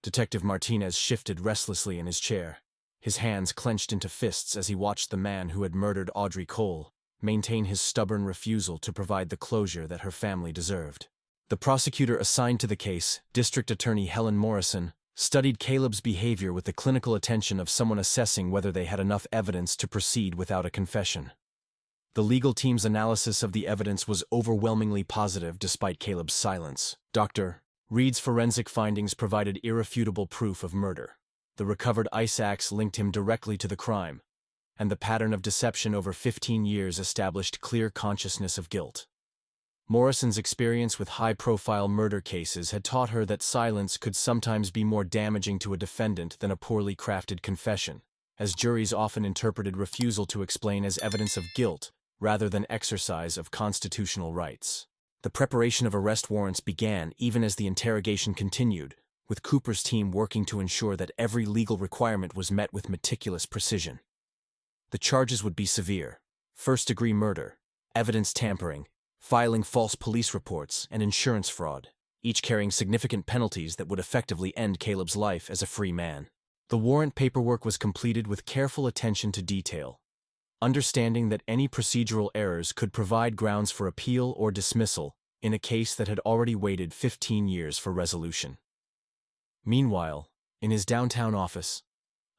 Detective Martinez shifted restlessly in his chair, his hands clenched into fists as he watched the man who had murdered Audrey Cole maintain his stubborn refusal to provide the closure that her family deserved. The prosecutor assigned to the case, District Attorney Helen Morrison, studied Caleb's behavior with the clinical attention of someone assessing whether they had enough evidence to proceed without a confession. The legal team's analysis of the evidence was overwhelmingly positive despite Caleb's silence. Dr. Reed's forensic findings provided irrefutable proof of murder. The recovered ice axe linked him directly to the crime, and the pattern of deception over 15 years established clear consciousness of guilt. Morrison's experience with high-profile murder cases had taught her that silence could sometimes be more damaging to a defendant than a poorly crafted confession, as juries often interpreted refusal to explain as evidence of guilt rather than exercise of constitutional rights. The preparation of arrest warrants began even as the interrogation continued, with Cooper's team working to ensure that every legal requirement was met with meticulous precision. The charges would be severe: first-degree murder, evidence tampering, filing false police reports, and insurance fraud, each carrying significant penalties that would effectively end Caleb's life as a free man. The warrant paperwork was completed with careful attention to detail, understanding that any procedural errors could provide grounds for appeal or dismissal in a case that had already waited 15 years for resolution. Meanwhile, in his downtown office,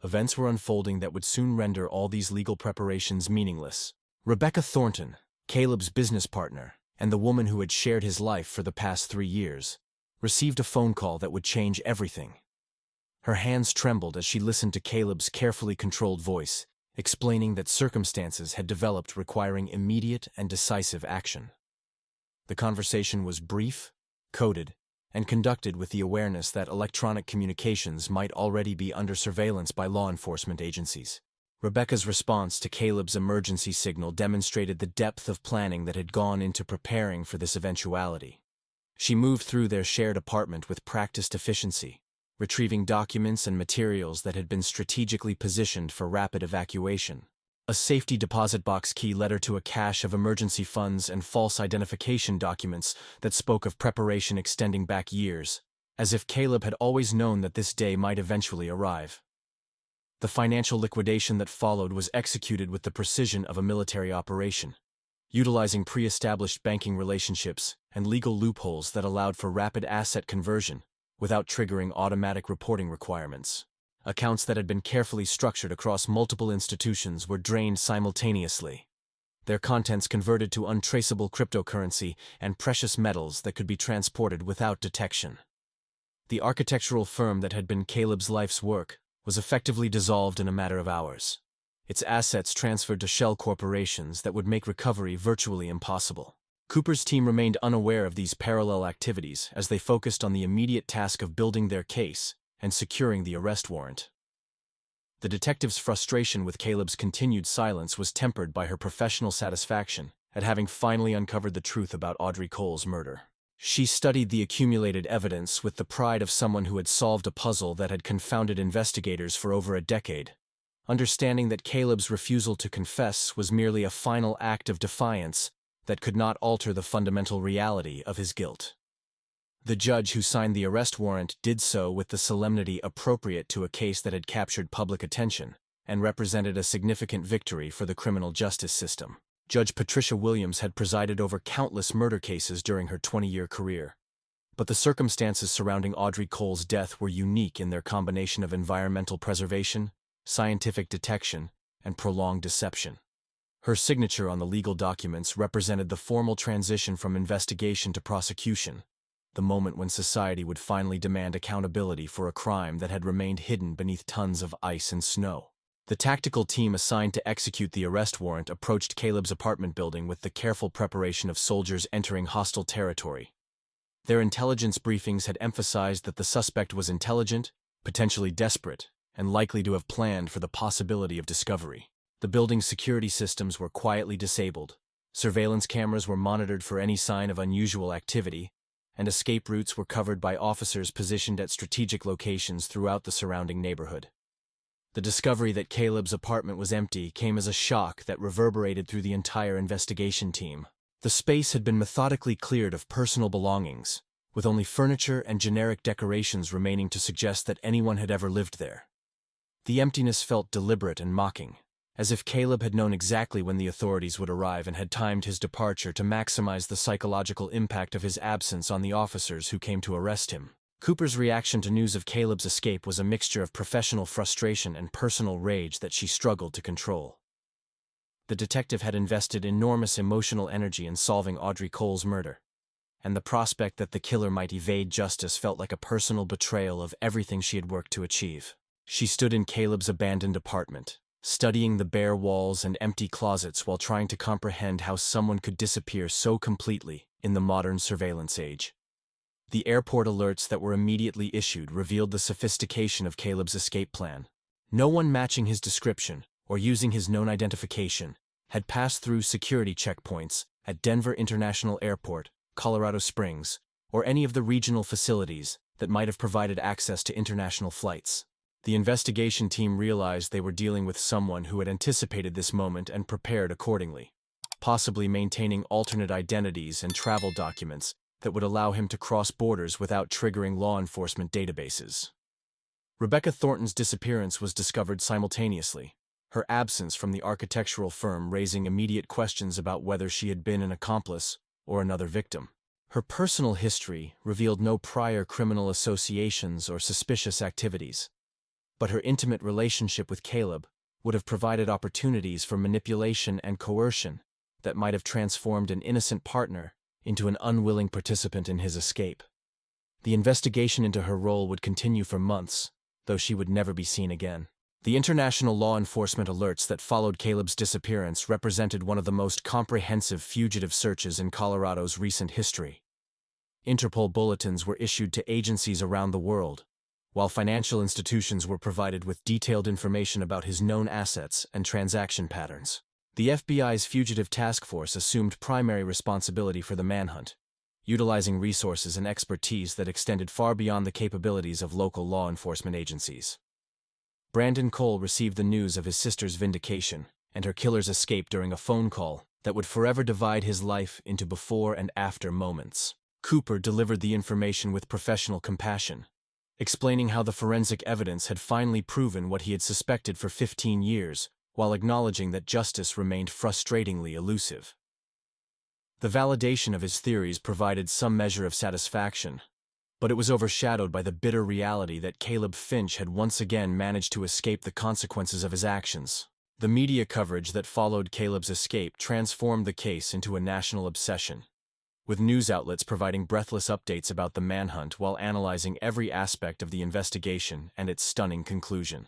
events were unfolding that would soon render all these legal preparations meaningless. Rebecca Thornton, Caleb's business partner, and the woman who had shared his life for the past 3 years, received a phone call that would change everything. Her hands trembled as she listened to Caleb's carefully controlled voice, explaining that circumstances had developed requiring immediate and decisive action. The conversation was brief, coded, and conducted with the awareness that electronic communications might already be under surveillance by law enforcement agencies. Rebecca's response to Caleb's emergency signal demonstrated the depth of planning that had gone into preparing for this eventuality. She moved through their shared apartment with practiced efficiency, retrieving documents and materials that had been strategically positioned for rapid evacuation. A safety deposit box key led her to a cache of emergency funds and false identification documents that spoke of preparation extending back years, as if Caleb had always known that this day might eventually arrive. The financial liquidation that followed was executed with the precision of a military operation, utilizing pre-established banking relationships and legal loopholes that allowed for rapid asset conversion without triggering automatic reporting requirements. Accounts that had been carefully structured across multiple institutions were drained simultaneously, their contents converted to untraceable cryptocurrency and precious metals that could be transported without detection. The architectural firm that had been Caleb's life's work was effectively dissolved in a matter of hours, its assets transferred to shell corporations that would make recovery virtually impossible. Cooper's team remained unaware of these parallel activities as they focused on the immediate task of building their case and securing the arrest warrant. The detective's frustration with Caleb's continued silence was tempered by her professional satisfaction at having finally uncovered the truth about Audrey Cole's murder. She studied the accumulated evidence with the pride of someone who had solved a puzzle that had confounded investigators for over a decade, understanding that Caleb's refusal to confess was merely a final act of defiance that could not alter the fundamental reality of his guilt. The judge who signed the arrest warrant did so with the solemnity appropriate to a case that had captured public attention and represented a significant victory for the criminal justice system. Judge Patricia Williams had presided over countless murder cases during her 20-year career, but the circumstances surrounding Audrey Cole's death were unique in their combination of environmental preservation, scientific detection, and prolonged deception. Her signature on the legal documents represented the formal transition from investigation to prosecution, the moment when society would finally demand accountability for a crime that had remained hidden beneath tons of ice and snow. The tactical team assigned to execute the arrest warrant approached Caleb's apartment building with the careful preparation of soldiers entering hostile territory. Their intelligence briefings had emphasized that the suspect was intelligent, potentially desperate, and likely to have planned for the possibility of discovery. The building's security systems were quietly disabled, surveillance cameras were monitored for any sign of unusual activity, and escape routes were covered by officers positioned at strategic locations throughout the surrounding neighborhood. The discovery that Caleb's apartment was empty came as a shock that reverberated through the entire investigation team. The space had been methodically cleared of personal belongings, with only furniture and generic decorations remaining to suggest that anyone had ever lived there. The emptiness felt deliberate and mocking, as if Caleb had known exactly when the authorities would arrive and had timed his departure to maximize the psychological impact of his absence on the officers who came to arrest him. Cooper's reaction to news of Caleb's escape was a mixture of professional frustration and personal rage that she struggled to control. The detective had invested enormous emotional energy in solving Audrey Cole's murder, and the prospect that the killer might evade justice felt like a personal betrayal of everything she had worked to achieve. She stood in Caleb's abandoned apartment, studying the bare walls and empty closets while trying to comprehend how someone could disappear so completely in the modern surveillance age. The airport alerts that were immediately issued revealed the sophistication of Caleb's escape plan. No one matching his description or using his known identification had passed through security checkpoints at Denver International Airport, Colorado Springs, or any of the regional facilities that might have provided access to international flights. The investigation team realized they were dealing with someone who had anticipated this moment and prepared accordingly, possibly maintaining alternate identities and travel documents that would allow him to cross borders without triggering law enforcement databases. Rebecca Thornton's disappearance was discovered simultaneously, her absence from the architectural firm raising immediate questions about whether she had been an accomplice or another victim. Her personal history revealed no prior criminal associations or suspicious activities, but her intimate relationship with Caleb would have provided opportunities for manipulation and coercion that might have transformed an innocent partner into an unwilling participant in his escape. The investigation into her role would continue for months, though she would never be seen again. The international law enforcement alerts that followed Caleb's disappearance represented one of the most comprehensive fugitive searches in Colorado's recent history. Interpol bulletins were issued to agencies around the world, while financial institutions were provided with detailed information about his known assets and transaction patterns. The FBI's Fugitive Task Force assumed primary responsibility for the manhunt, utilizing resources and expertise that extended far beyond the capabilities of local law enforcement agencies. Brandon Cole received the news of his sister's vindication and her killer's escape during a phone call that would forever divide his life into before and after moments. Cooper delivered the information with professional compassion, explaining how the forensic evidence had finally proven what he had suspected for 15 years, while acknowledging that justice remained frustratingly elusive. The validation of his theories provided some measure of satisfaction, but it was overshadowed by the bitter reality that Caleb Finch had once again managed to escape the consequences of his actions. The media coverage that followed Caleb's escape transformed the case into a national obsession, with news outlets providing breathless updates about the manhunt while analyzing every aspect of the investigation and its stunning conclusion.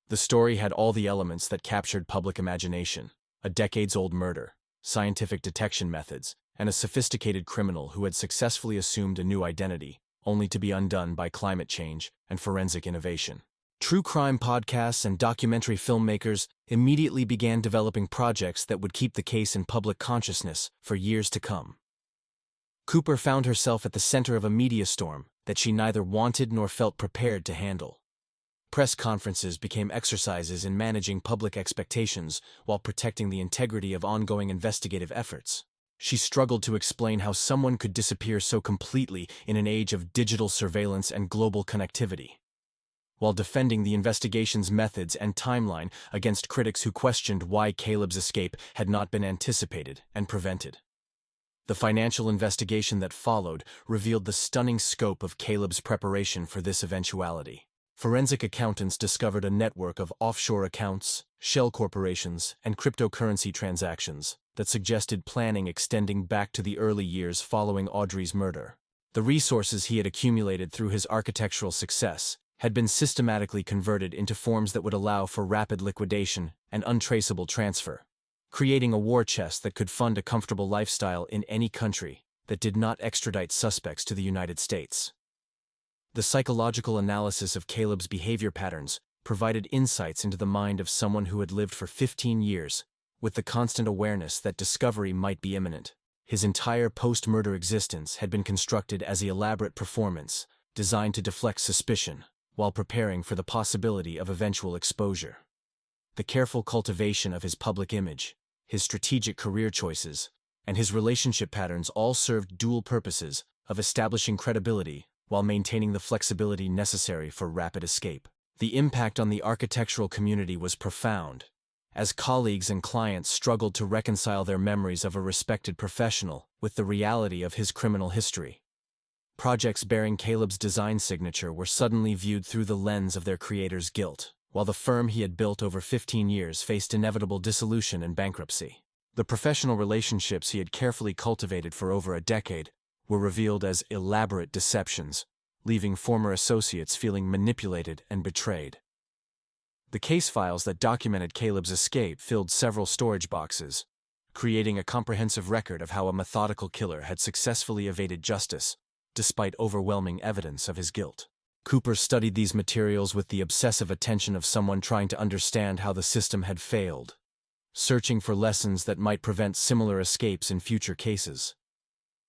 The story had all the elements that captured public imagination: a decades-old murder, scientific detection methods, and a sophisticated criminal who had successfully assumed a new identity, only to be undone by climate change and forensic innovation. True crime podcasts and documentary filmmakers immediately began developing projects that would keep the case in public consciousness for years to come. Cooper found herself at the center of a media storm that she neither wanted nor felt prepared to handle. Press conferences became exercises in managing public expectations while protecting the integrity of ongoing investigative efforts. She struggled to explain how someone could disappear so completely in an age of digital surveillance and global connectivity, while defending the investigation's methods and timeline against critics who questioned why Caleb's escape had not been anticipated and prevented. The financial investigation that followed revealed the stunning scope of Caleb's preparation for this eventuality. Forensic accountants discovered a network of offshore accounts, shell corporations, and cryptocurrency transactions that suggested planning extending back to the early years following Audrey's murder. The resources he had accumulated through his architectural success had been systematically converted into forms that would allow for rapid liquidation and untraceable transfer, creating a war chest that could fund a comfortable lifestyle in any country that did not extradite suspects to the United States. The psychological analysis of Caleb's behavior patterns provided insights into the mind of someone who had lived for 15 years, with the constant awareness that discovery might be imminent. His entire post-murder existence had been constructed as an elaborate performance designed to deflect suspicion, while preparing for the possibility of eventual exposure. The careful cultivation of his public image, his strategic career choices, and his relationship patterns all served dual purposes of establishing credibility while maintaining the flexibility necessary for rapid escape. The impact on the architectural community was profound, as colleagues and clients struggled to reconcile their memories of a respected professional with the reality of his criminal history. Projects bearing Caleb's design signature were suddenly viewed through the lens of their creator's guilt, while the firm he had built over 15 years faced inevitable dissolution and bankruptcy. The professional relationships he had carefully cultivated for over a decade were revealed as elaborate deceptions, leaving former associates feeling manipulated and betrayed. The case files that documented Caleb's escape filled several storage boxes, creating a comprehensive record of how a methodical killer had successfully evaded justice, despite overwhelming evidence of his guilt. Cooper studied these materials with the obsessive attention of someone trying to understand how the system had failed, searching for lessons that might prevent similar escapes in future cases.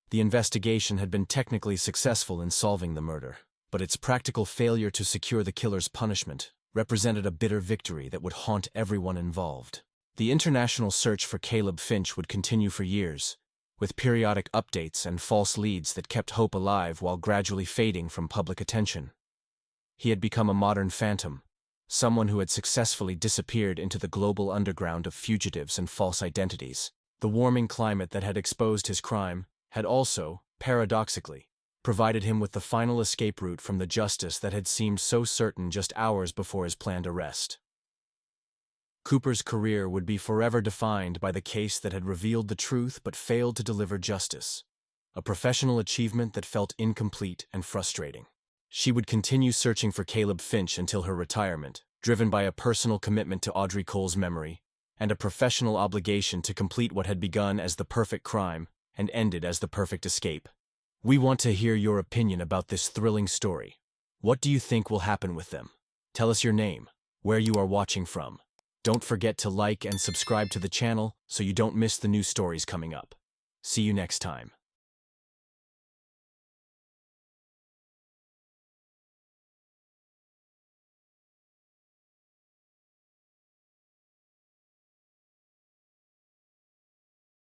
The investigation had been technically successful in solving the murder, but its practical failure to secure the killer's punishment represented a bitter victory that would haunt everyone involved. The international search for Caleb Finch would continue for years, with periodic updates and false leads that kept hope alive while gradually fading from public attention. He had become a modern phantom, someone who had successfully disappeared into the global underground of fugitives and false identities. The warming climate that had exposed his crime had also, paradoxically, provided him with the final escape route from the justice that had seemed so certain just hours before his planned arrest. Cooper's career would be forever defined by the case that had revealed the truth but failed to deliver justice, a professional achievement that felt incomplete and frustrating. She would continue searching for Caleb Finch until her retirement, driven by a personal commitment to Audrey Cole's memory, and a professional obligation to complete what had begun as the perfect crime and ended as the perfect escape. We want to hear your opinion about this thrilling story. What do you think will happen with them? Tell us your name, where you are watching from. Don't forget to like and subscribe to the channel so you don't miss the new stories coming up. See you next time.